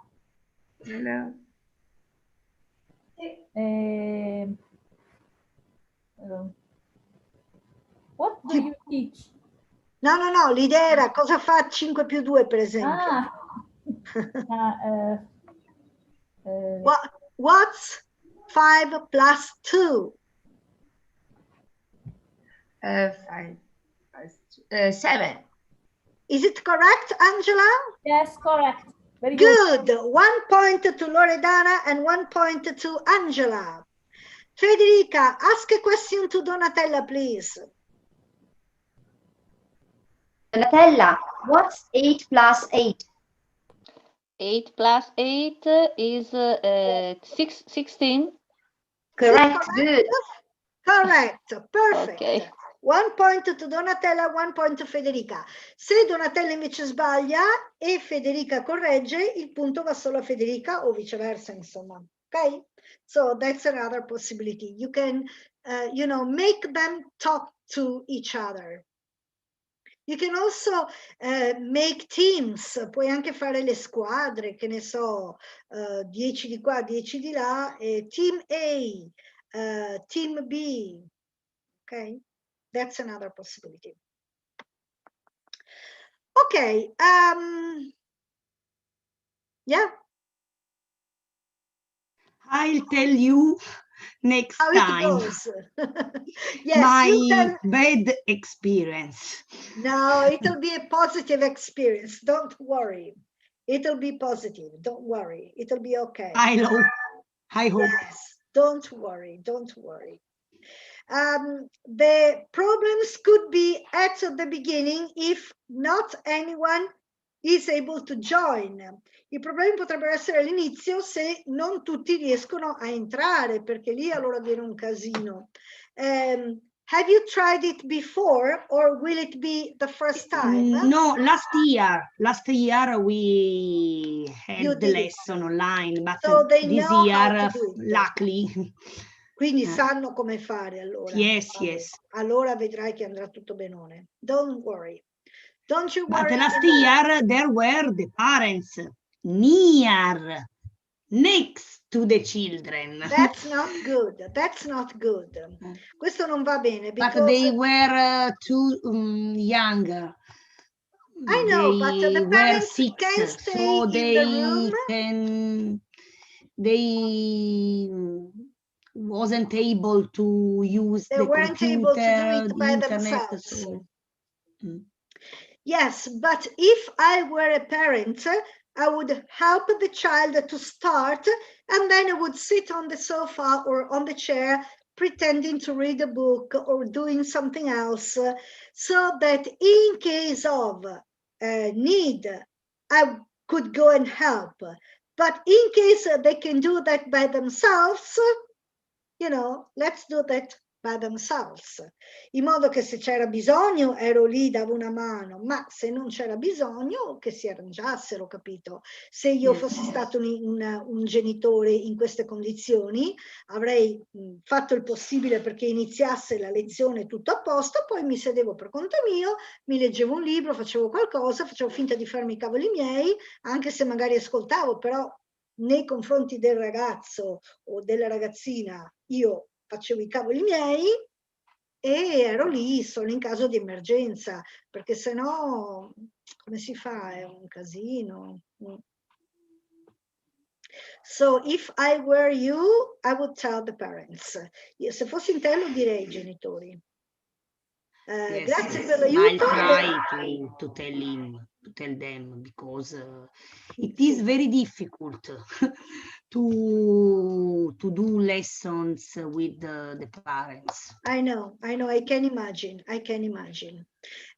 Hello. What do you teach? No, l'idea era cosa fa 5 più 2, per esempio. What's 5 plus 2? 7. Is it correct, Angela? Yes, correct. Very good. 1 point to Loredana and 1 point to Angela. Federica, ask a question to Donatella, please. Donatella, what's 8 plus 8? 8 plus 8 is 16. Correct, good. Correct, perfect. Okay. 1 point to Donatella, 1 point to Federica. Se Donatella invece sbaglia e Federica corregge, il punto va solo a Federica o viceversa, insomma. Ok? So that's another possibility. You can, you know, make them talk to each other. You can also make teams, puoi anche fare le squadre, che ne so, 10 di qua, 10 di là, team A, team B, ok? That's another possibility. Okay, yeah. I'll tell you next How time. it goes. Yes, my you can... bad experience. No, it'll be a positive experience. Don't worry. It'll be positive. Don't worry. It'll be okay. I hope. Yes, don't worry. Don't worry. The problems could be at the beginning if not anyone is able to join. I problemi potrebbero essere all'inizio se non tutti riescono a entrare, perché lì allora viene un casino. Have you tried it before, or will it be the first time? No, last year we had the lesson online, but so they this know year, how to do it. luckily. Quindi sanno come fare allora. Yes, yes. Allora vedrai che andrà tutto benone. Don't worry. Don't you worry. But last year there were the parents near, next to the children. That's not good. That's not good. Questo non va bene. But they were too young. I know, they but the were parents sick, can stay so in they the room. They wasn't able to use they the weren't computer, able to do it the by internet. themselves. So. Yes, but if I were a parent, I would help the child to start, and then I would sit on the sofa or on the chair pretending to read a book or doing something else, so that in case of need, I could go and help. But in case they can do that by themselves, you know, let's do that by themselves. In modo che se c'era bisogno ero lì, davo una mano, ma se non c'era bisogno che si arrangiassero, capito? Se io fossi stato un genitore in queste condizioni, avrei fatto il possibile perché iniziasse la lezione tutto a posto, poi mi sedevo per conto mio, mi leggevo un libro, facevo qualcosa, facevo finta di farmi i cavoli miei, anche se magari ascoltavo, però nei confronti del ragazzo o della ragazzina io facevo i cavoli miei e ero lì solo in caso di emergenza, perché se no come si fa? È un casino. So if I were you, I would tell the parents. Io, se fossi in te lo direi ai genitori. Yes, grazie per l'aiuto. I'll try to tell them, because it is very difficult to do lessons with the parents. I know, I can imagine.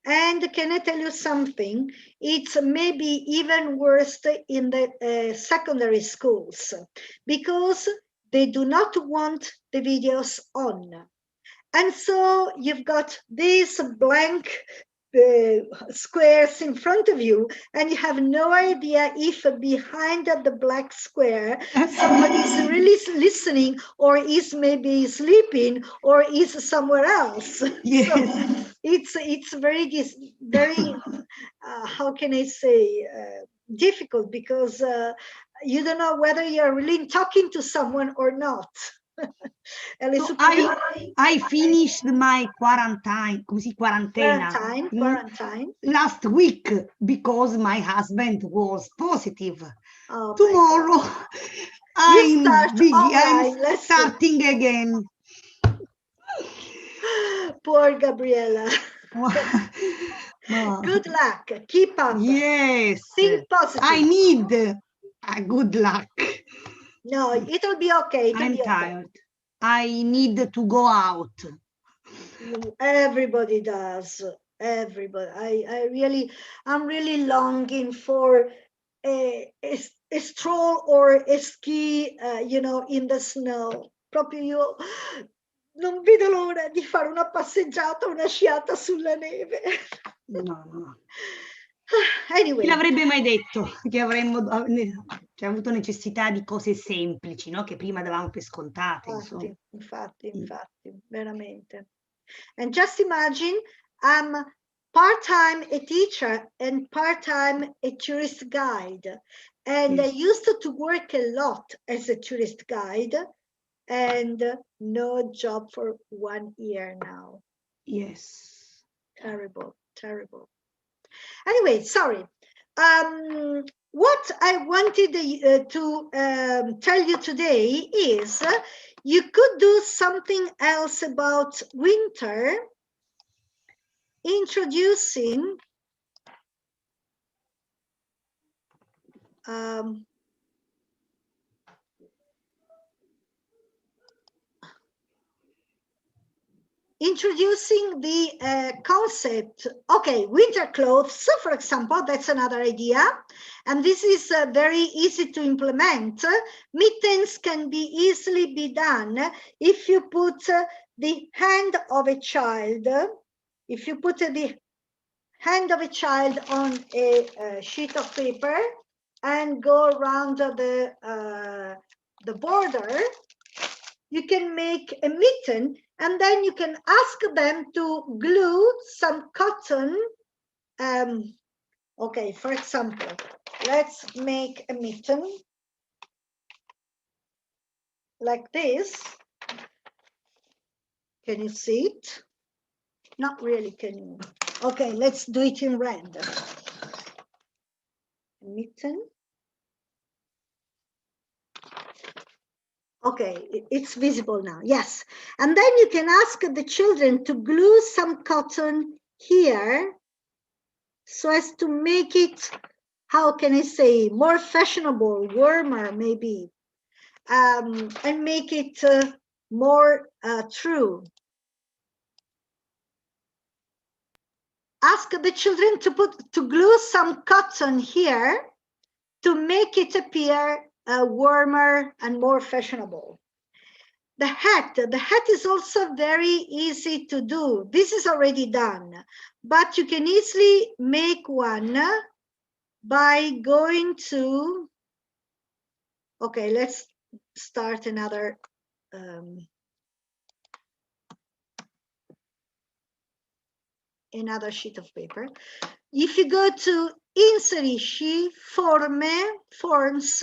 And can I tell you something? It's maybe even worse in the secondary schools, because they do not want the videos on. And so you've got these blank squares in front of you, and you have no idea if behind the black square somebody is really listening, or is maybe sleeping, or is somewhere else. Yes. So it's very how can I say, difficult, because you don't know whether you're really talking to someone or not. So I finished my quarantine last week, because my husband was positive. Oh, tomorrow I'm starting again. Poor Gabriella. Good luck. Keep up. Yes. Think positive. I need a good luck. No, it'll be okay. I'm tired. I need to go out. Everybody does. Everybody. I'm really longing for a stroll or a ski, in the snow. Proprio io non vedo l'ora di fare una passeggiata, una sciata sulla neve. No. Anyway. Chi l'avrebbe mai detto che avremmo avuto necessità di cose semplici, no? Che prima davamo per scontate. Infatti, veramente. And just imagine, I'm part-time a teacher and part-time a tourist guide. And Yes. I used to work a lot as a tourist guide, and no job for 1 year now. Yes. Terrible. Anyway, sorry. What I wanted to tell you today is you could do something else about winter, introducing the concept. Okay, winter clothes, so for example, that's another idea, and this is very easy to implement. Mittens can be easily be done if you put the hand of a child. If you put the hand of a child on a sheet of paper and go around the border, you can make a mitten, and then you can ask them to glue some cotton. Okay, for example, let's make a mitten like this. Can you see it? Not really, can you? Okay, let's do it in red. Mitten. Okay, it's visible now, yes. And then you can ask the children to glue some cotton here so as to make it, how can I say, more fashionable, warmer maybe, and make it more true. Ask the children to glue some cotton here to make it appear warmer and more fashionable. The hat is also very easy to do. This is already done, but you can easily make one by going to, okay, let's start another sheet of paper. If you go to Inserisci, Forms,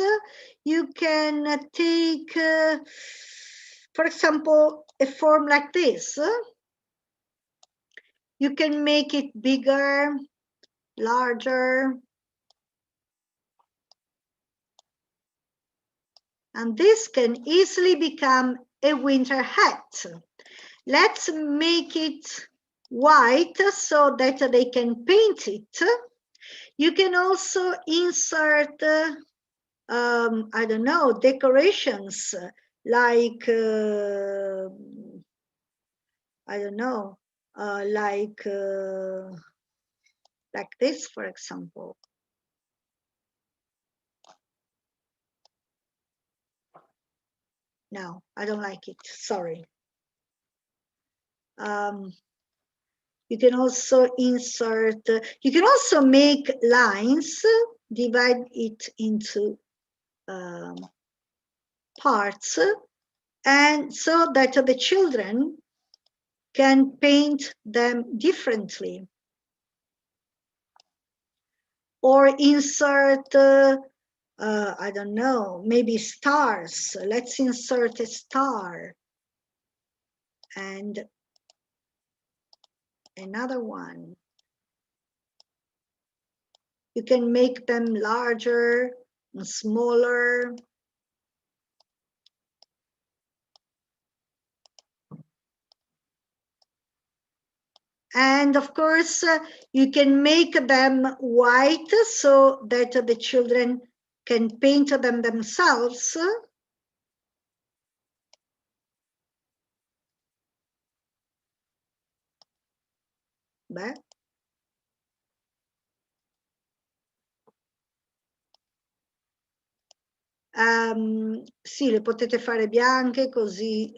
you can take, for example, a form like this. You can make it bigger, larger. And this can easily become a winter hat. Let's make it white so that they can paint it. You can also insert, I don't know, decorations like, I don't know, like this, for example. No, I don't like it, sorry. You can also insert, you can also make lines, divide it into parts, and so that the children can paint them differently. Or insert, I don't know, maybe stars. Let's insert a star. And another one. You can make them larger and smaller. And of course, you can make them white so that the children can paint them themselves. Beh. Sì, le potete fare bianche, così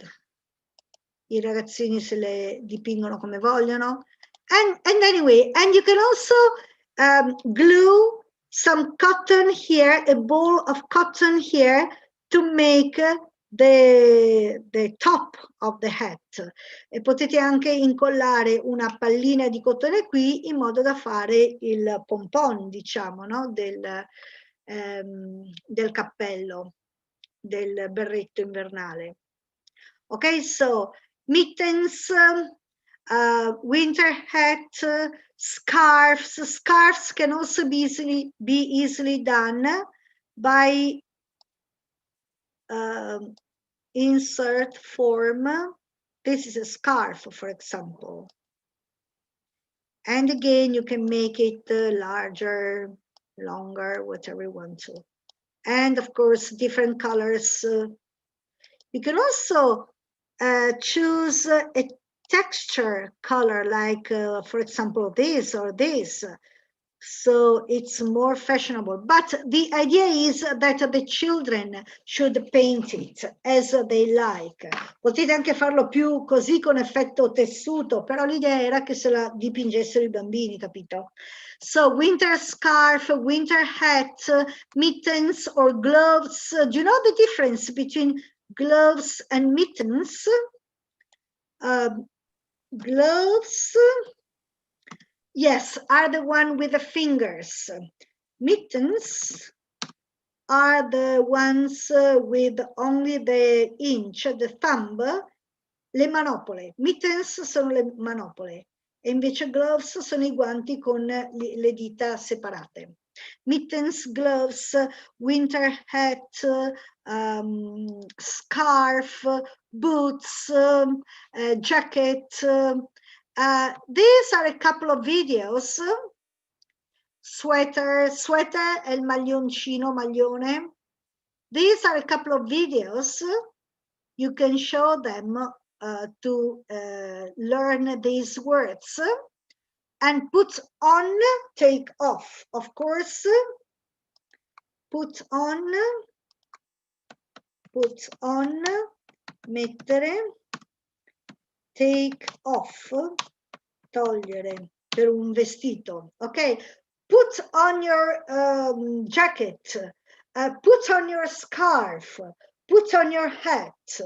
i ragazzini se le dipingono come vogliono. And anyway, and you can also glue some cotton here, a ball of cotton here, to make the top of the hat. E potete anche incollare una pallina di cotone qui in modo da fare il pompon, diciamo, no? Del cappello, del berretto invernale. Okay, so mittens, winter hat, scarves. Scarves can also be easily done by insert form. This is a scarf, for example. And again, you can make it larger, longer, whatever you want to. And of course, different colors. You can also choose a texture color, like, for example, this or this. So it's more fashionable. But the idea is that the children should paint it as they like. Potete anche farlo più così con effetto tessuto, però l'idea era che se la dipingessero i bambini, capito? So winter scarf, winter hat, mittens or gloves. Do you know the difference between gloves and mittens? Gloves, yes, are the one with the fingers. Mittens are the ones with only the inch, the thumb, le manopole. Mittens sono le manopole e invece gloves sono i guanti con le dita separate. Mittens, gloves, winter hat, scarf, boots, jacket. These are a couple of videos. Sweater è il maglioncino, maglione. These are a couple of videos. You can show them to learn these words. And put on, take off, of course. Put on, mettere, take off, togliere, per un vestito, ok? Put on your jacket, put on your scarf, put on your hat.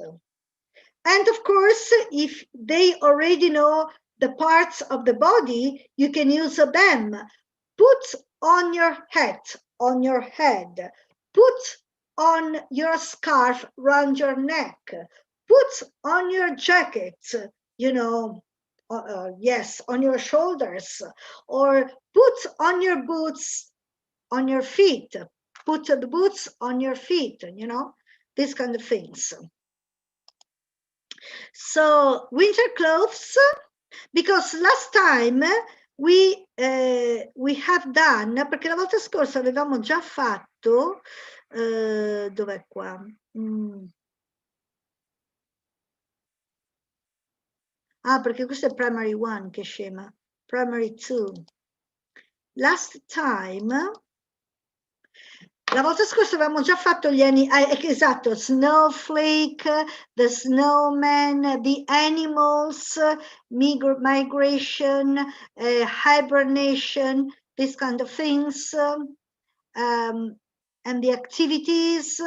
And of course, if they already know the parts of the body, you can use them. Put on your hat, on your head. Put on your scarf around your neck. Put on your jacket, you know, yes, on your shoulders. Or put on your boots on your feet. Put the boots on your feet, you know, these kind of things. So winter clothes, because last time we have done, perché la volta scorsa avevamo già fatto, dov'è qua? Ah, perché questo è primary 1, che scema. Primary 2. Last time, la volta scorsa avevamo già fatto gli anni, esatto, snowflake, the snowman, the animals, migration, hibernation, these kind of things, and the activities,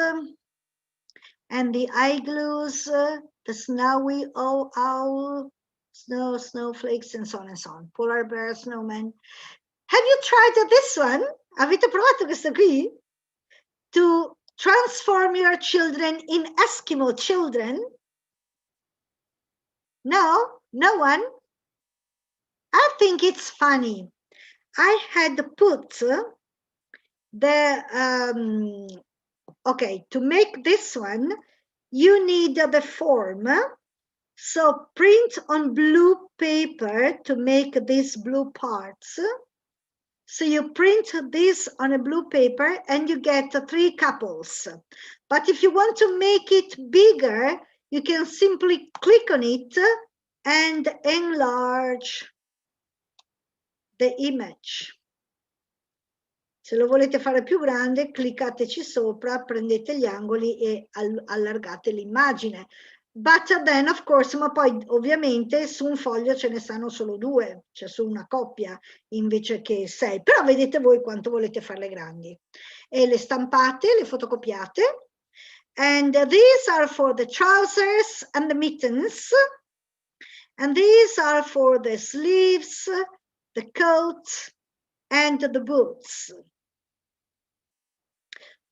and the igloos, the snowy owl, snowflakes, and so on and so on. Polar bear, snowman. Have you tried this one? Avete provato questo qui? To transform your children in Eskimo children? No? No one? I think it's funny. I had put the, okay, to make this one, you need the form. So print on blue paper to make these blue parts. So you print this on a blue paper and you get 3 couples. But if you want to make it bigger, you can simply click on it and enlarge the image. Se lo volete fare più grande, cliccateci sopra, prendete gli angoli e allargate l'immagine. But then, of course, ma poi ovviamente su un foglio ce ne stanno solo 2, cioè su una coppia invece che 6. Però vedete voi quanto volete farle grandi. E le stampate, le fotocopiate. And these are for the trousers and the mittens. And these are for the sleeves, the coat, and the boots.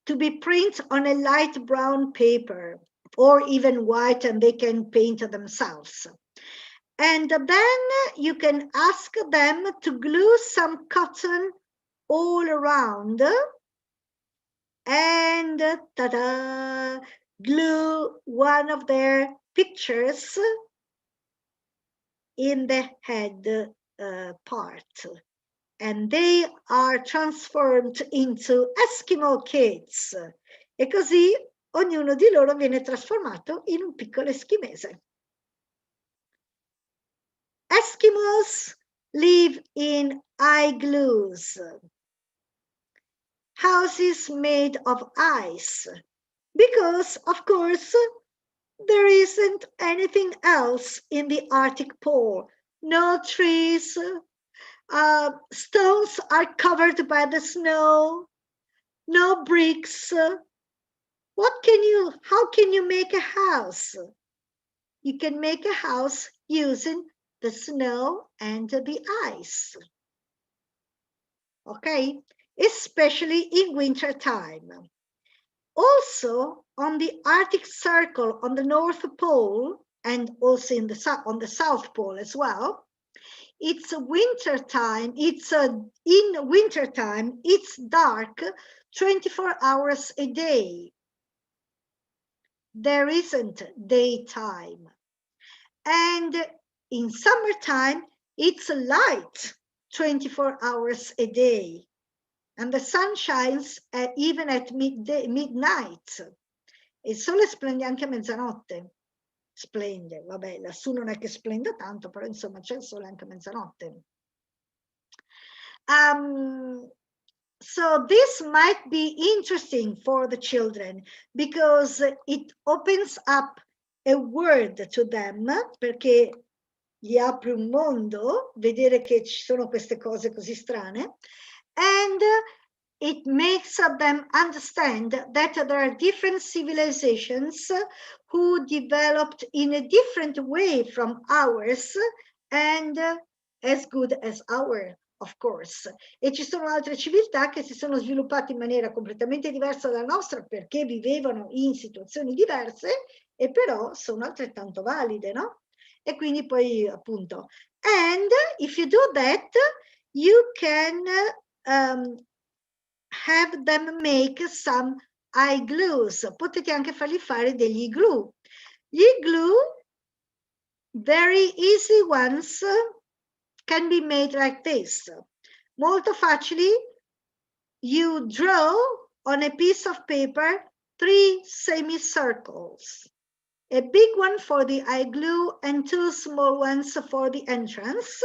To be printed on a light brown paper, or even white, and they can paint themselves. And then you can ask them to glue some cotton all around, and ta-da, glue one of their pictures in the head part. And they are transformed into Eskimo kids. E così ognuno di loro viene trasformato in un piccolo eschimese. Eskimos live in igloos, houses made of ice, because, of course, there isn't anything else in the Arctic Pole. No trees, stones are covered by the snow, no bricks. How can you make a house? You can make a house using the snow and the ice. Okay? Especially in winter time. Also, on the Arctic Circle, on the North Pole, and also on the South Pole as well, it's winter time. In winter time, it's dark 24 hours a day. There isn't daytime. And in summertime, it's light 24 hours a day. And the sun shines even at midnight. Il sole splende anche a mezzanotte. Splende, vabbè, lassù non è che splenda tanto, però insomma c'è il sole anche a mezzanotte. So this might be interesting for the children because it opens up a world to them, perché gli apre un mondo, vedere che ci sono queste cose così strane, and it makes them understand that there are different civilizations who developed in a different way from ours and as good as ours. Of course, e ci sono altre civiltà che si sono sviluppate in maniera completamente diversa dalla nostra perché vivevano in situazioni diverse e però sono altrettanto valide, no? E quindi poi appunto, and if you do that, you can have them make some igloos. Potete anche fargli fare degli igloo. Gli igloo, very easy ones, can be made like this. Molto facili. You draw on a piece of paper 3 semicircles. a big one for the eye glue and 2 small ones for the entrance.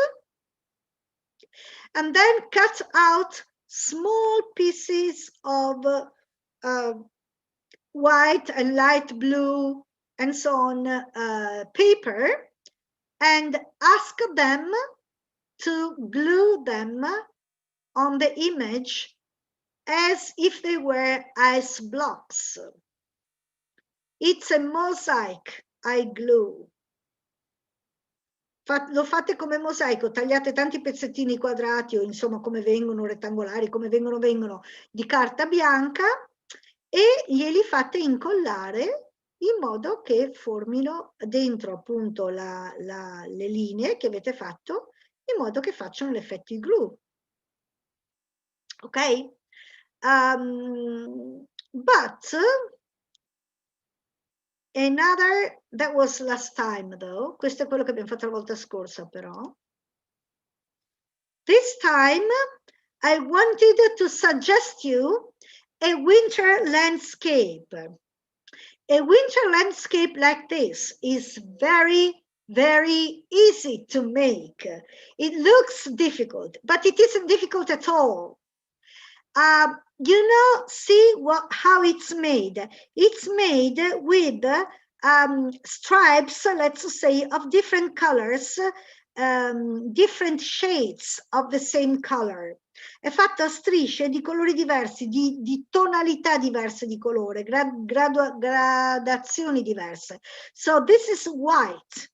And then cut out small pieces of white and light blue and so on paper, and ask them to glue them on the image as if they were ice blocks. It's a mosaic eye glue. Lo fate come mosaico, tagliate tanti pezzettini quadrati o insomma come vengono, rettangolari, come vengono di carta bianca e glieli fate incollare in modo che formino dentro appunto le linee che avete fatto, in modo che facciano l'effetto igloo. Ok? But another, that was last time though, questo è quello che abbiamo fatto la volta scorsa però. This time I wanted to suggest you a winter landscape. A winter landscape like this is very, very easy to make. It looks difficult, but it isn't difficult at all. You know, see how it's made. It's made with stripes, let's say, of different colors, different shades of the same color. È fatto a strisce di colori diversi, di tonalità diverse di colore, gradazioni diverse. So this is white.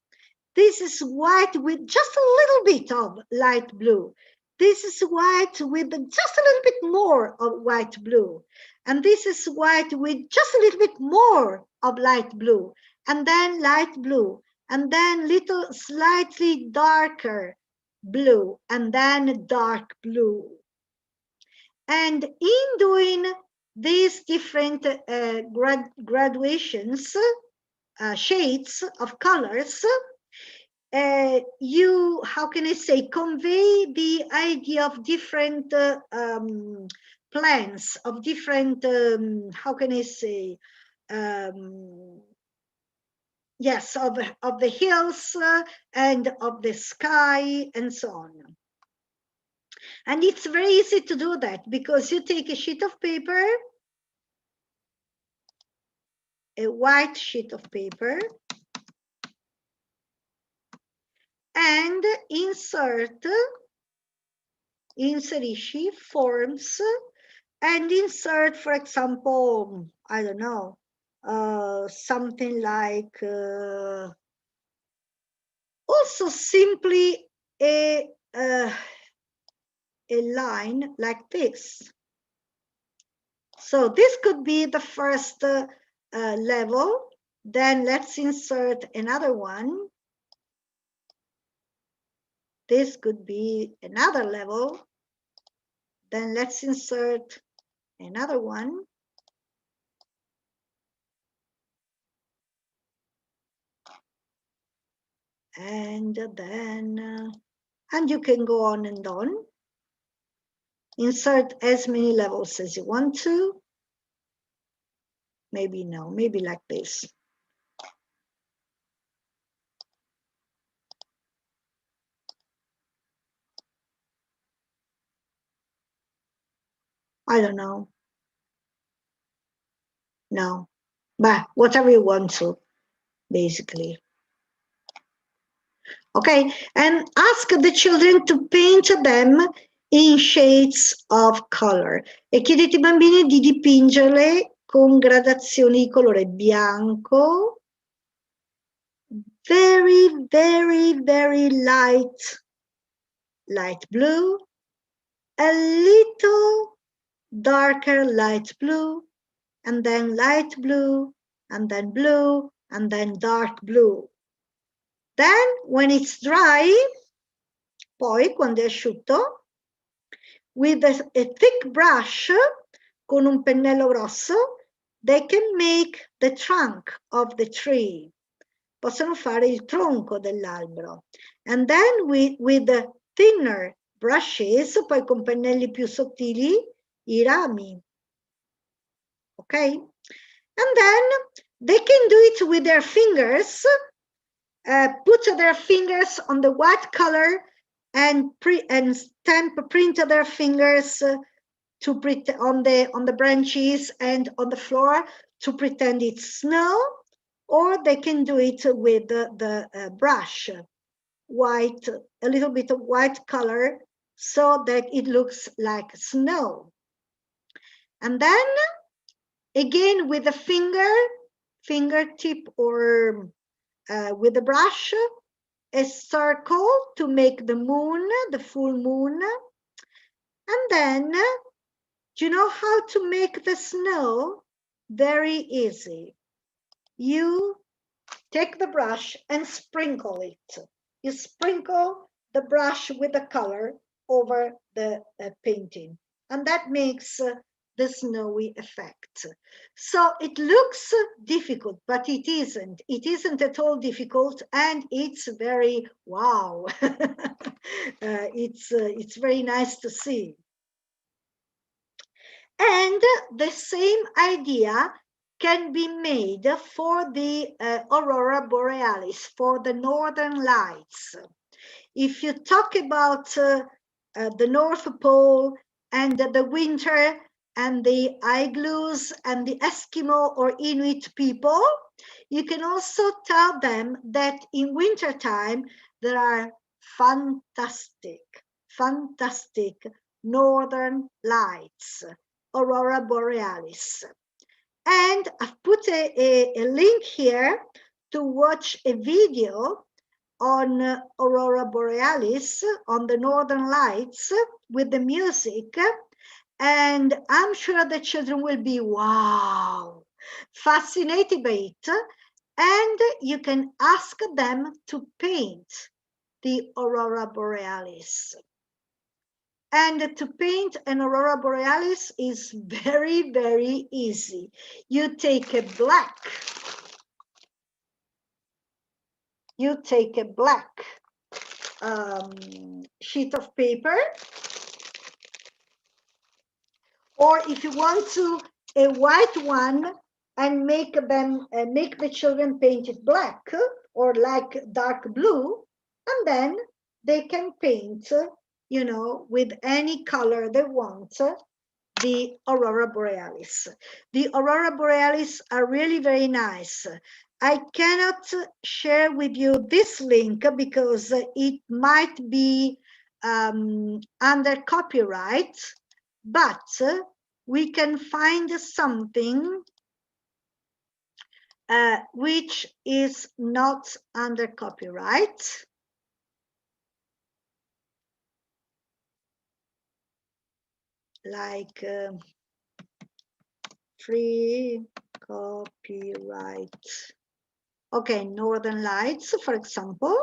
This is white with just a little bit of light blue. This is white with just a little bit more of white blue. And this is white with just a little bit more of light blue. And then light blue. And then little slightly darker blue. And then dark blue. And in doing these different graduations, shades of colors, you, how can I say, convey the idea of different plans, of different, how can I say, yes, of the hills and of the sky and so on. And it's very easy to do that because you take a sheet of paper, a white sheet of paper, and inserisci forms and insert, for example, I don't know, something like also simply a line like this. So this could be the first level. Then let's insert another one. This could be another level. Then let's insert another one. And then, and you can go on and on. Insert as many levels as you want to. Maybe no, maybe like this. I don't know. No, but whatever you want to, basically. Okay, and ask the children to paint them in shades of color. E chiedete ai bambini di dipingerle con gradazioni di colore bianco, very, very, very light blue, a little darker light blue, and then light blue, and then dark blue. Then, when it's dry, poi, quando è asciutto, with a thick brush, con un pennello grosso, they can make the trunk of the tree. Possono fare il tronco dell'albero. And then with the thinner brushes, poi con pennelli più sottili, i rami. Ok? And then They can do it with their fingers, put their fingers on the white color and print their fingers to on the branches and on the floor to pretend it's snow, or they can do it with the brush, white, a little bit of white color, so that it looks like snow. And then again with the fingertip or with the brush, a circle to make the moon, the full moon. And then, do you know how to make the snow? Very easy. You take the brush and sprinkle it. You sprinkle the brush with the color over the painting, and that makes the snowy effect. So it looks difficult, but it isn't. It isn't at all difficult, and it's very wow. It's very nice to see. And the same idea can be made for the Aurora Borealis, for the northern lights. If you talk about the North Pole and the winter and the igloos and the Eskimo or Inuit people, you can also tell them that in wintertime there are fantastic northern lights, Aurora Borealis. And I've put a link here to watch a video on Aurora Borealis, on the northern lights with the music. And I'm sure the children will be, wow, fascinated by it. And you can ask them to paint the Aurora Borealis. And to paint an Aurora Borealis is very, very easy. You take a black sheet of paper, or if you want to, a white one, and make the children paint it black or like dark blue, and then they can paint, you know, with any color they want, the Aurora Borealis. The Aurora Borealis are really very nice. I cannot share with you this link because it might be under copyright, but we can find something which is not under copyright. Like free copyright. Okay, Northern Lights, for example.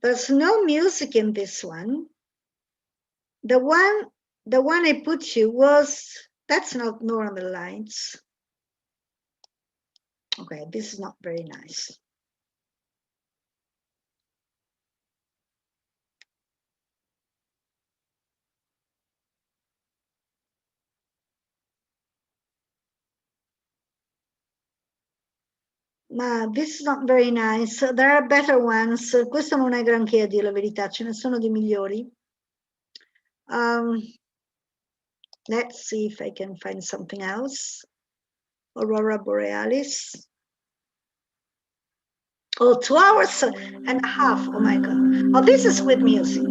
There's no music in this one. The one I put you was, that's not Northern Lights. Okay, this is not very nice. Ma this is not very nice. There are better ones. Questo non è granché, a dire la verità, ce ne sono di migliori. Let's see if I can find something else. Aurora Borealis. Oh, 2 hours and a half. Oh my God. Oh, this is with music.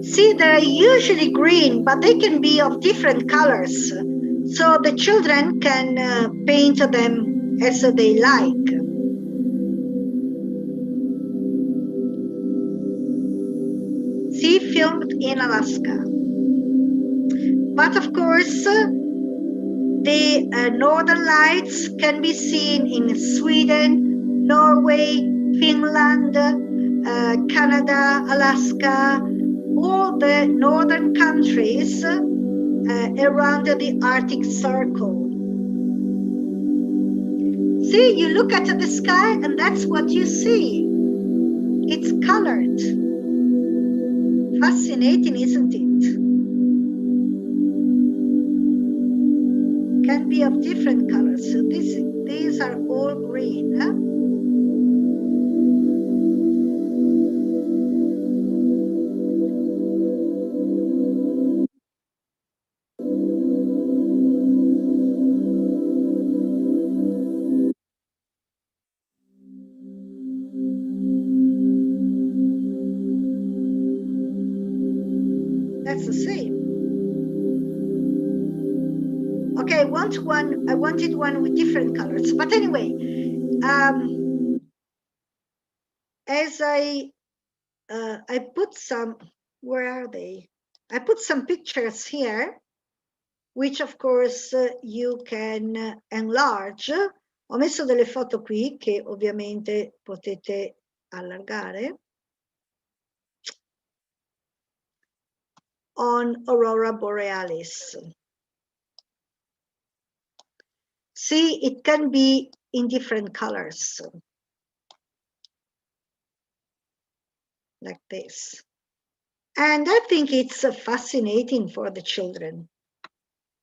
See, they're usually green, but they can be of different colors. So the children can paint them as they like. See, filmed in Alaska. But of course, the Northern Lights can be seen in Sweden, Norway, Finland, Canada, Alaska, all the northern countries around the Arctic Circle. See, you look at the sky and that's what you see. It's colored. Fascinating, isn't it? Can be of different colors. So these are all green. Huh? That's the same. Okay, I wanted one with different colors. But anyway, as I put some, where are they? I put some pictures here, which of course you can enlarge. Ho messo delle foto qui che ovviamente potete allargare. On Aurora Borealis. See, it can be in different colors. Like this. And I think it's fascinating for the children.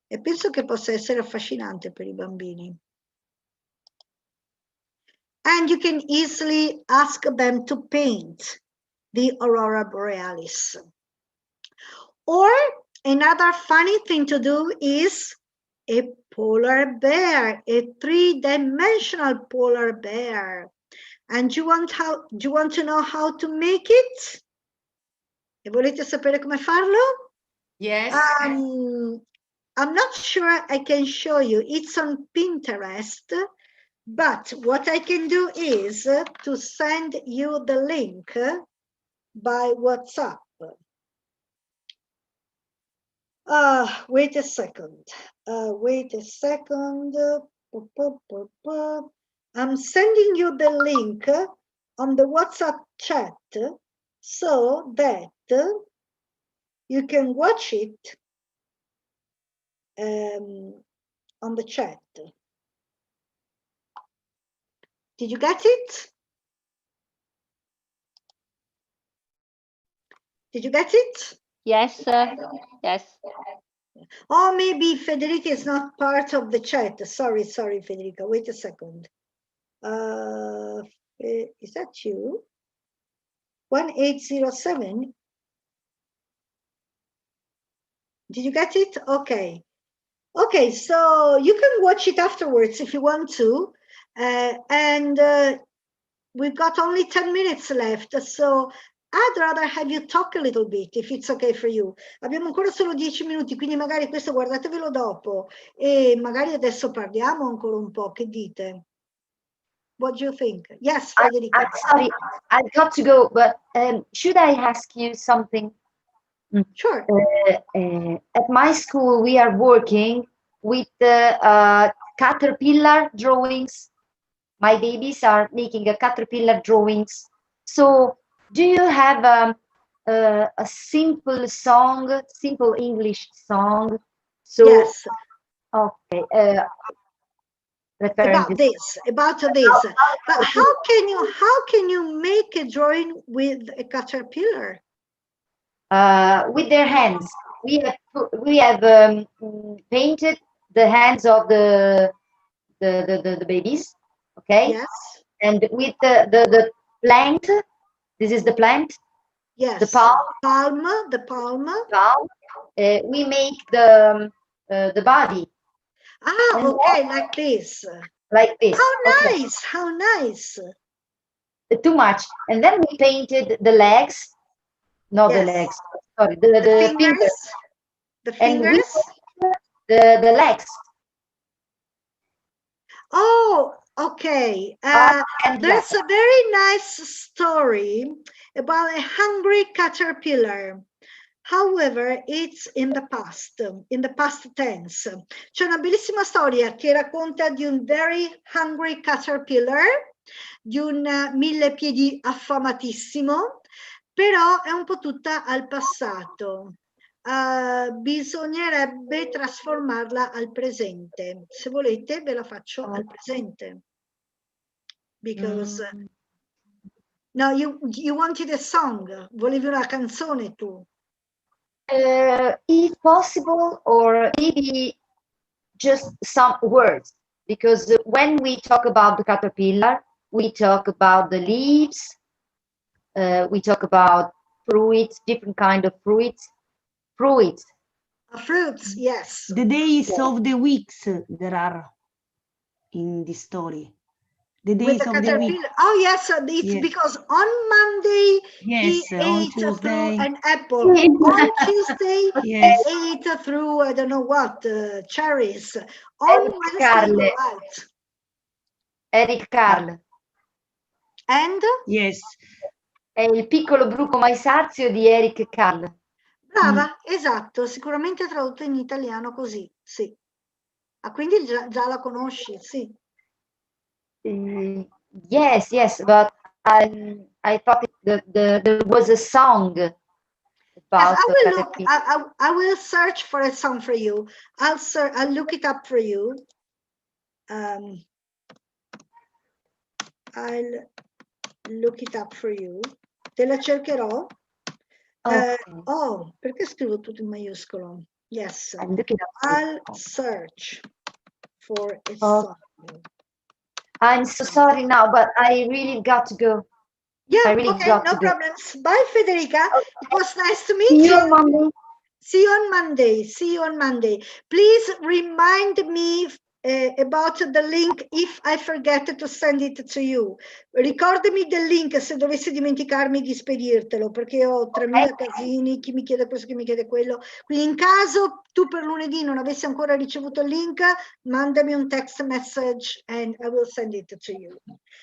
E penso che possa essere affascinante per I bambini. And you can easily ask them to paint the Aurora Borealis. Or another funny thing to do is a polar bear, a three-dimensional polar bear. And do you want to know how to make it? E volete sapere come farlo? Yes. I'm not sure I can show you. It's on Pinterest. But what I can do is to send you the link by WhatsApp. Wait a second. Wait a second. I'm sending you the link on the WhatsApp chat so that you can watch it on the chat. Did you get it? Did you get it? Yes, yes. Oh, maybe Federica is not part of the chat. Sorry, Federica. Wait a second. Is that you? 1807. Did you get it? Okay. Okay, so you can watch it afterwards if you want to. We've got only 10 minutes left, so I'd rather have you talk a little bit, if it's okay for you. Abbiamo ancora solo 10 minuti, quindi magari questo guardatevelo dopo e magari adesso parliamo ancora un po'. Che dite? What do you think? Yes, Federica. I'm sorry, I've got to go, but should I ask you something? Sure. At my school, we are working with caterpillar drawings. My babies are making a caterpillar drawings. So, do you have a simple song, simple English song? So, yes. Okay. About this. But how can you make a drawing with a caterpillar? With their hands. We have painted the hands of the babies. Okay. Yes. And with the plant, this is the plant. Yes. The palm. The palm. We make the body. Ah, and okay, like this. Like this. How okay. nice! How nice! Too much. And then we painted the legs. Not yes. the legs. Sorry, the fingers. The fingers. And the legs. Oh, okay. There's a very nice story about a hungry caterpillar. However, it's in the past tense. C'è una bellissima storia che racconta di un very hungry caterpillar, di un millepiedi affamatissimo, però è un po' tutta al passato. Bisognerebbe trasformarla al presente. Se volete ve la faccio al presente. because no, you wanted a song, volevi una canzone tu. If possible, or maybe just some words, because when we talk about the caterpillar, we talk about the leaves, we talk about fruits, different kind of fruits. Fruits, Yes. The days of the weeks there are in the story. The days of the week. Oh yes, it's because on Monday he ate through an apple. On Tuesday he ate through I don't know what cherries. On Wednesday, right? Eric Carle. And? Yes. È il piccolo bruco mais sazio di Eric Carle. Brava, esatto, sicuramente tradotto in italiano così, sì. Ah, quindi già la conosci, sì. Yes, but I thought there was a song about I will search for a song for you. I'll look it up for you. I'll look it up for you. Te la cercherò. Oh, perché scrivo tutto in maiuscolo? Yes. I'll search for a song. I'm so sorry now, but I really got to go. Yeah, okay, no problems. Bye, Federica. It was nice to meet you. See you on Monday. See you on Monday. See you on Monday. Please remind me about the link if I forget to send it to you. Ricordami del link se dovessi dimenticarmi di spedirtelo, perché ho 3000 casini, chi mi chiede questo, chi mi chiede quello. Quindi in caso tu per lunedì non avessi ancora ricevuto il link, mandami un text message and I will send it to you.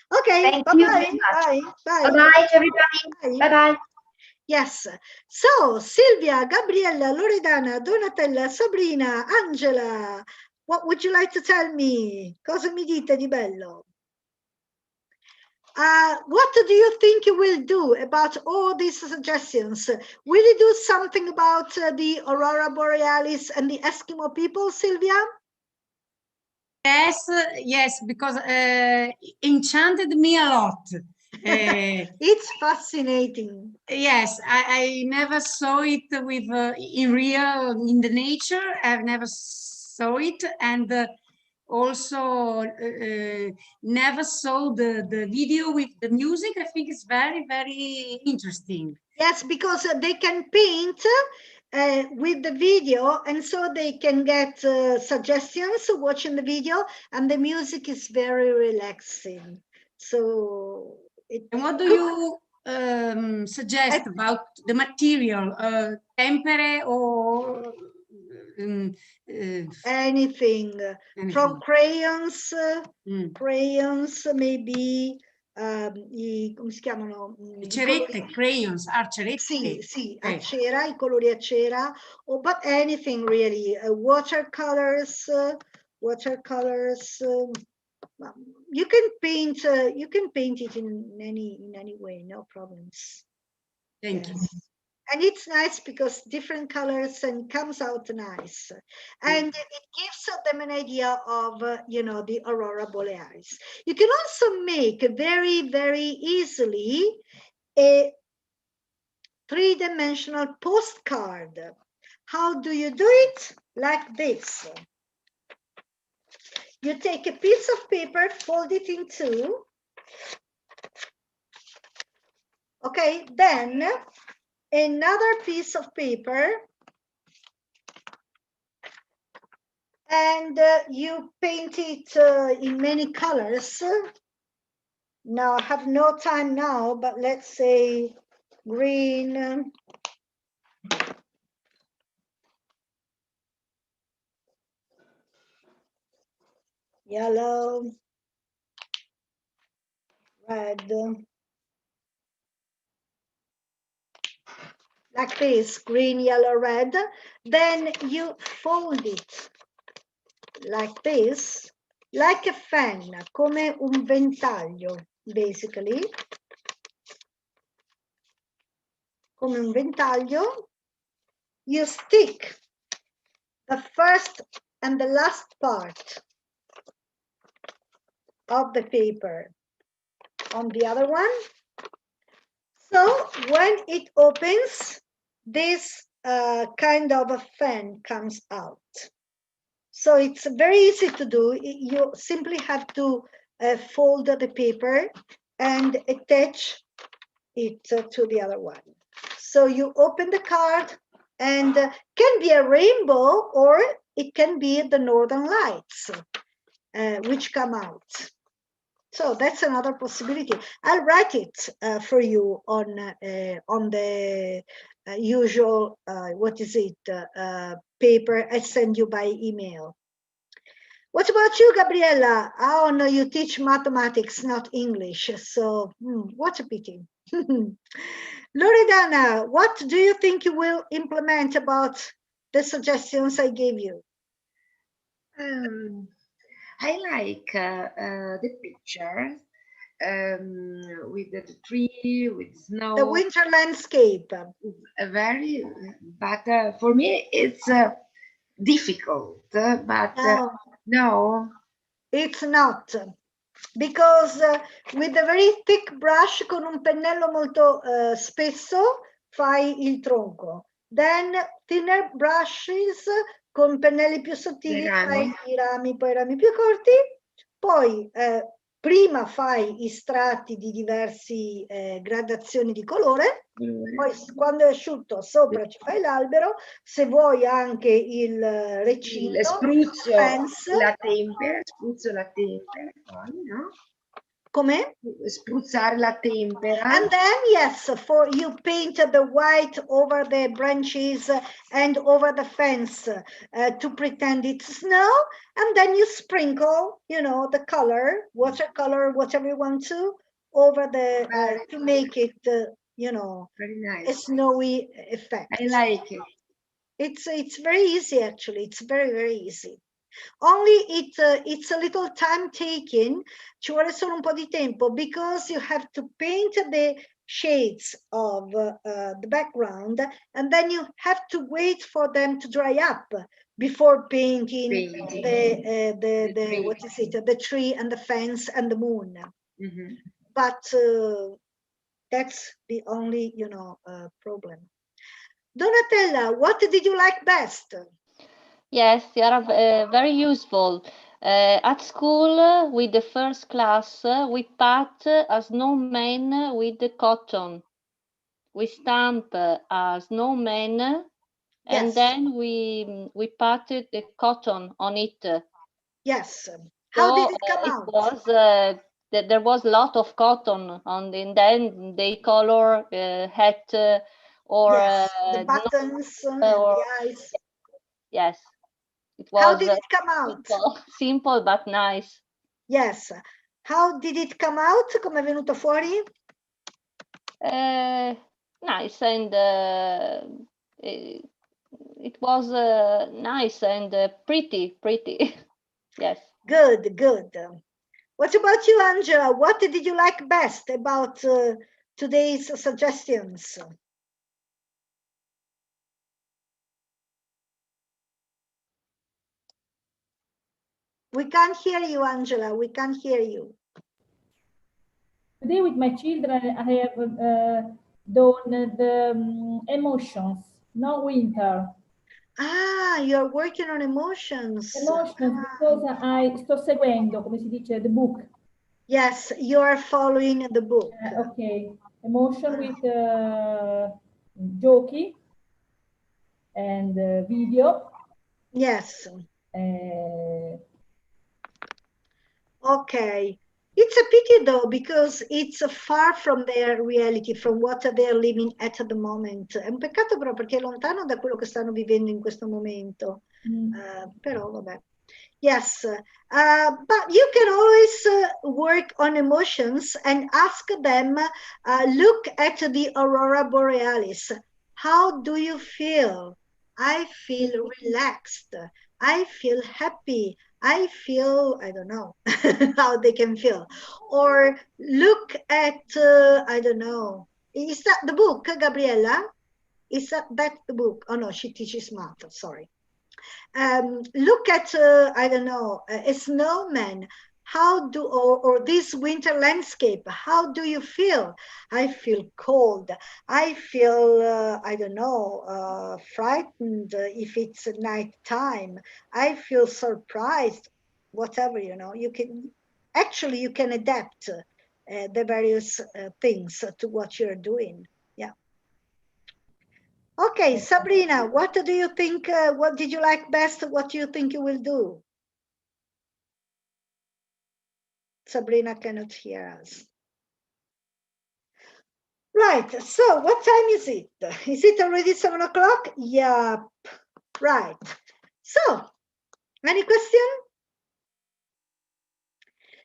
Okay, bye-bye. Bye. Bye-bye, everybody. Bye-bye. Yes. So, Silvia, Gabriella, Loredana, Donatella, Sabrina, Angela, what would you like to tell me? Cosa mi dite di bello? What do you think you will do about all these suggestions? Will you do something about the Aurora Borealis and the Eskimo people, Silvia? Yes, because enchanted me a lot. It's fascinating. Yes, I never saw it with in real in the nature. I've never saw it, and also never saw the video with the music. I think it's very interesting. Yes, because they can paint with the video, and so they can get suggestions watching the video, and the music is very relaxing. So, and what do you suggest about the material, tempere or anything from crayons, crayons maybe. Come si chiamano? Cerette, crayons, cerette. Sì, a cera, i colori a cera, but anything really, watercolors. You can paint it in any way, no problems. Thank you. And it's nice because different colors and comes out nice, and it gives them an idea of the Aurora Borealis. You can also make very easily a three-dimensional postcard. How do you do it? Like this. You take a piece of paper, fold it in two. Okay, then another piece of paper, and you paint it in many colors. Now I have no time now, but let's say green, yellow, red, like this, green, yellow, red. Then you fold it like this, like a fan, come un ventaglio, basically. Come un ventaglio. You stick the first and the last part of the paper on the other one. So when it opens, this kind of a fan comes out. So it's very easy to do. You simply have to fold the paper and attach it to the other one. So you open the card, and can be a rainbow, or it can be the northern lights which come out. So that's another possibility. I'll write it for you on the usual paper I send you by email. What about you, Gabriella? Oh no, you teach mathematics, not English. So what a pity. Loredana, what do you think you will implement about the suggestions I gave you? I like the picture with the tree, with snow. The winter landscape. But for me it's difficult. But no, it's not. Because with a very thick brush, con un pennello molto spesso, fai il tronco. Then thinner brushes, con pennelli più sottili, fai i rami, poi i rami più corti. Poi prima fai i strati di diverse gradazioni di colore, poi quando è asciutto sopra ci fai l'albero, se vuoi anche il recinto, spruzzo la tempera, poi, no? Come? Spruzzare la tempera. And then, yes, for you paint the white over the branches and over the fence to pretend it's snow, and then you sprinkle, you know, the color, watercolor, whatever you want to, over the to make it, you know, very nice. A snowy effect. I like it. It's very easy, actually. It's very, very easy. Only it's a little time taking, ci vuole solo un po' di tempo, because you have to paint the shades of the background, and then you have to wait for them to dry up before painting the tree and the fence and the moon. Mm-hmm. But that's the only, you know, problem. Donatella, what did you like best? Yes, they are very useful. At school, with the first class, we pat a snowman with the cotton. We stamp a snowman, and then we patted the cotton on it. Yes. How did it come out? There was a lot of cotton on, and then they color hat or the buttons and the eyes. Yes. It was, how did it come out? Simple but nice. Yes. How did it come out? Come è venuto fuori? Nice, and it was nice and pretty. Yes. Good. What about you, Angela? What did you like best about today's suggestions? We can't hear you, Angela. We can't hear you. Today with my children, I have done the emotions, no winter. Ah, you're working on emotions. Because I sto seguendo, come si dice, the book. Yes, you are following the book. Okay. Emotion with giochi and video. Yes. Okay. It's a pity though, because it's far from their reality, from what they're living at the moment. È un peccato però, perché è lontano da quello che stanno vivendo in questo momento. Però vabbè. Yes, but you can always work on emotions and ask them, look at the Aurora Borealis. How do you feel? I feel relaxed. I feel happy. I feel, I don't know how they can feel. Or look at, I don't know. Is that the book, Gabriella? Is that the book? Oh no, she teaches math, sorry. Look at, I don't know, a snowman. or this winter landscape, how do you feel? I feel cold. I feel, I don't know, frightened if it's night time. I feel surprised, whatever, you know. You can adapt the various things to what you're doing. Yeah. Okay, Sabrina, what do you think? What did you like best? What do you think you will do? Sabrina cannot hear us. Right, so what time is it? Is it already 7 o'clock? Yeah, right. So, any question?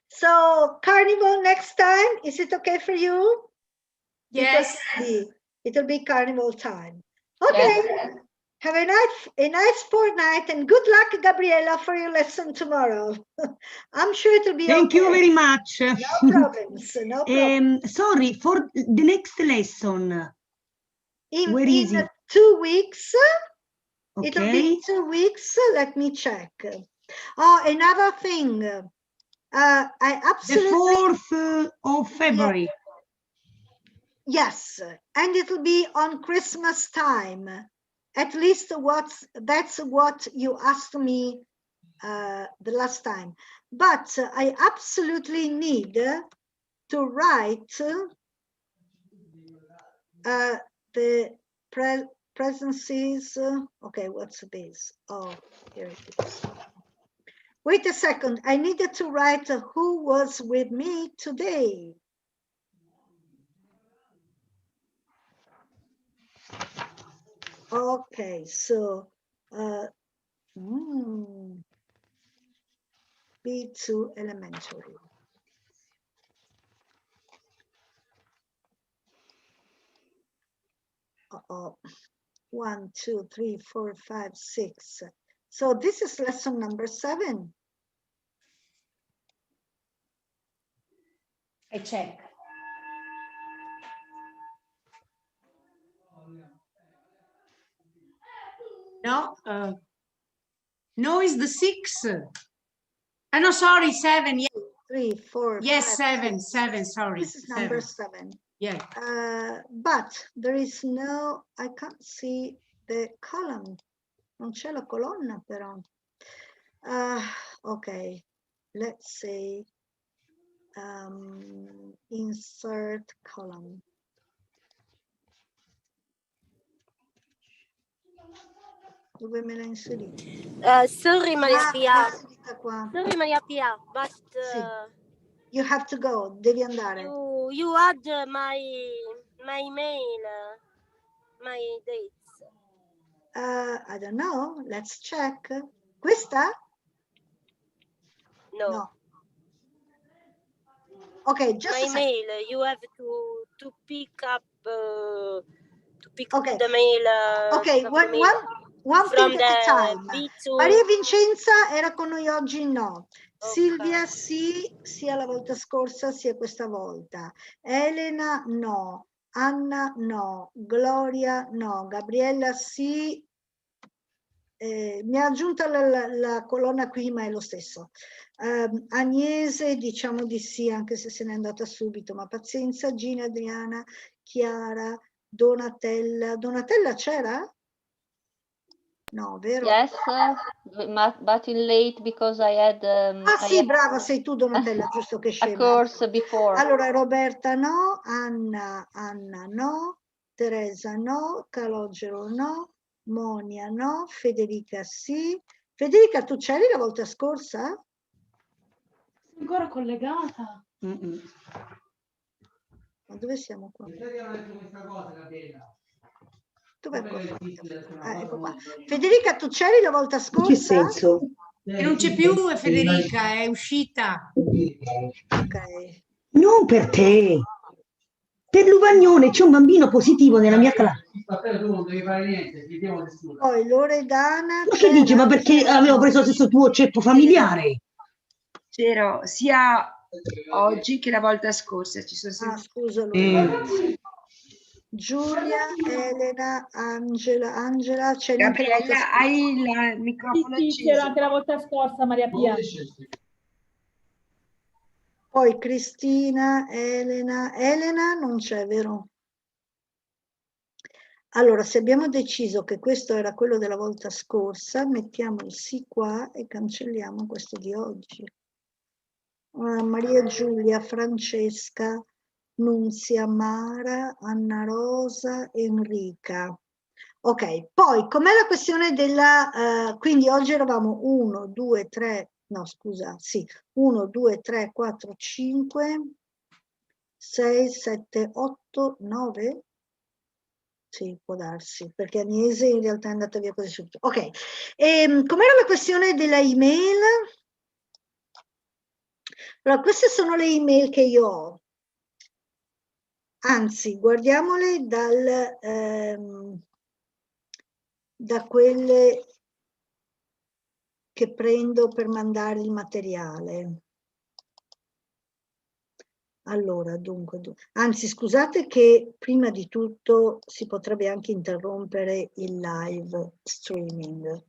So, carnival next time, is it okay for you? Yes. It'll be carnival time. Okay. Yes. Have a nice fortnight, and good luck, Gabriella, for your lesson tomorrow. I'm sure it'll be Thank you very much. No problems. No problems. Sorry, for the next lesson. Where is it? 2 weeks. Okay. It'll be 2 weeks. Let me check. Oh, another thing. I absolutely. The 4th of February. Yes, and it'll be on Christmas time. At least that's what you asked me the last time. But I absolutely need to write the presences. Okay, what's this? Oh, here it is. Wait a second. I needed to write who was with me today. Okay, so B2 elementary. Uh-oh. 1, 2, 3, 4, 5, 6. So this is lesson number 7. I check. No, no, it's the 6. No, sorry, 7. Yeah. 3, 4. Yes, 5, 7. 6. 7. Sorry. This is number 7. Yeah. But there is no. I can't see the column. Non c'è la colonna, però. Okay. Let's say insert column. Dove me l'ha inserito? Sorry, Maria Pia. Qua. Sorry, Maria Pia, but Sì. You have to go. Devi andare. You add my email, my dates. I don't know. Let's check. Questa? No. Okay, just my a second. mail. You have to pick up the mail. Okay, one thing at a time. B2. Maria Vincenza era con noi oggi? No. Okay. Silvia sì, sia la volta scorsa sia questa volta. Elena no. Anna no. Gloria no. Gabriella sì. Mi ha aggiunto la colonna qui, ma è lo stesso. Agnese diciamo di sì, anche se se n'è andata subito, ma pazienza. Gina, Adriana, Chiara, Donatella. Donatella c'era? No, vero? Yes, but in late because I had. Sì, brava, sei tu Donatella, giusto che scema. A course before. Allora, Roberta no, Anna no, Teresa no, Calogero no, Monia no, Federica sì. Federica, tu c'eri la volta scorsa? Sei ancora collegata? Ma dove siamo qua? Dov'è? Ecco qua. Federica, tu c'eri la volta scorsa? Che senso? E non c'è più Federica, è uscita. Ok. Non per te. Per Luvagnone c'è un bambino positivo nella mia classe. Poi Loredana. Ma che dici? Ma perché avevo preso lo stesso tuo ceppo familiare? C'ero sia oggi che la volta scorsa. Ci sono sempre... Scusa, Giulia, Elena, Angela, c'è Gabriella, hai il microfono Sì, acceso? c'era anche la volta scorsa, Maria Pia. Poi Cristina, Elena non c'è, vero? Allora, se abbiamo deciso che questo era quello della volta scorsa, mettiamo il sì qua e cancelliamo questo di oggi. Maria Giulia, Francesca, Nunzia, Mara, Anna Rosa, Enrica. Ok, poi com'è la questione della... quindi oggi eravamo 1, 2, 3, no scusa, sì, 1, 2, 3, 4, 5, 6, 7, 8, 9? Sì, può darsi, perché Agnese in realtà è andata via così subito. Ok, com'era la questione della email? Allora, queste sono le email che io ho. Anzi, guardiamole da quelle che prendo per mandare il materiale. Allora, dunque, anzi, scusate che prima di tutto si potrebbe anche interrompere il live streaming.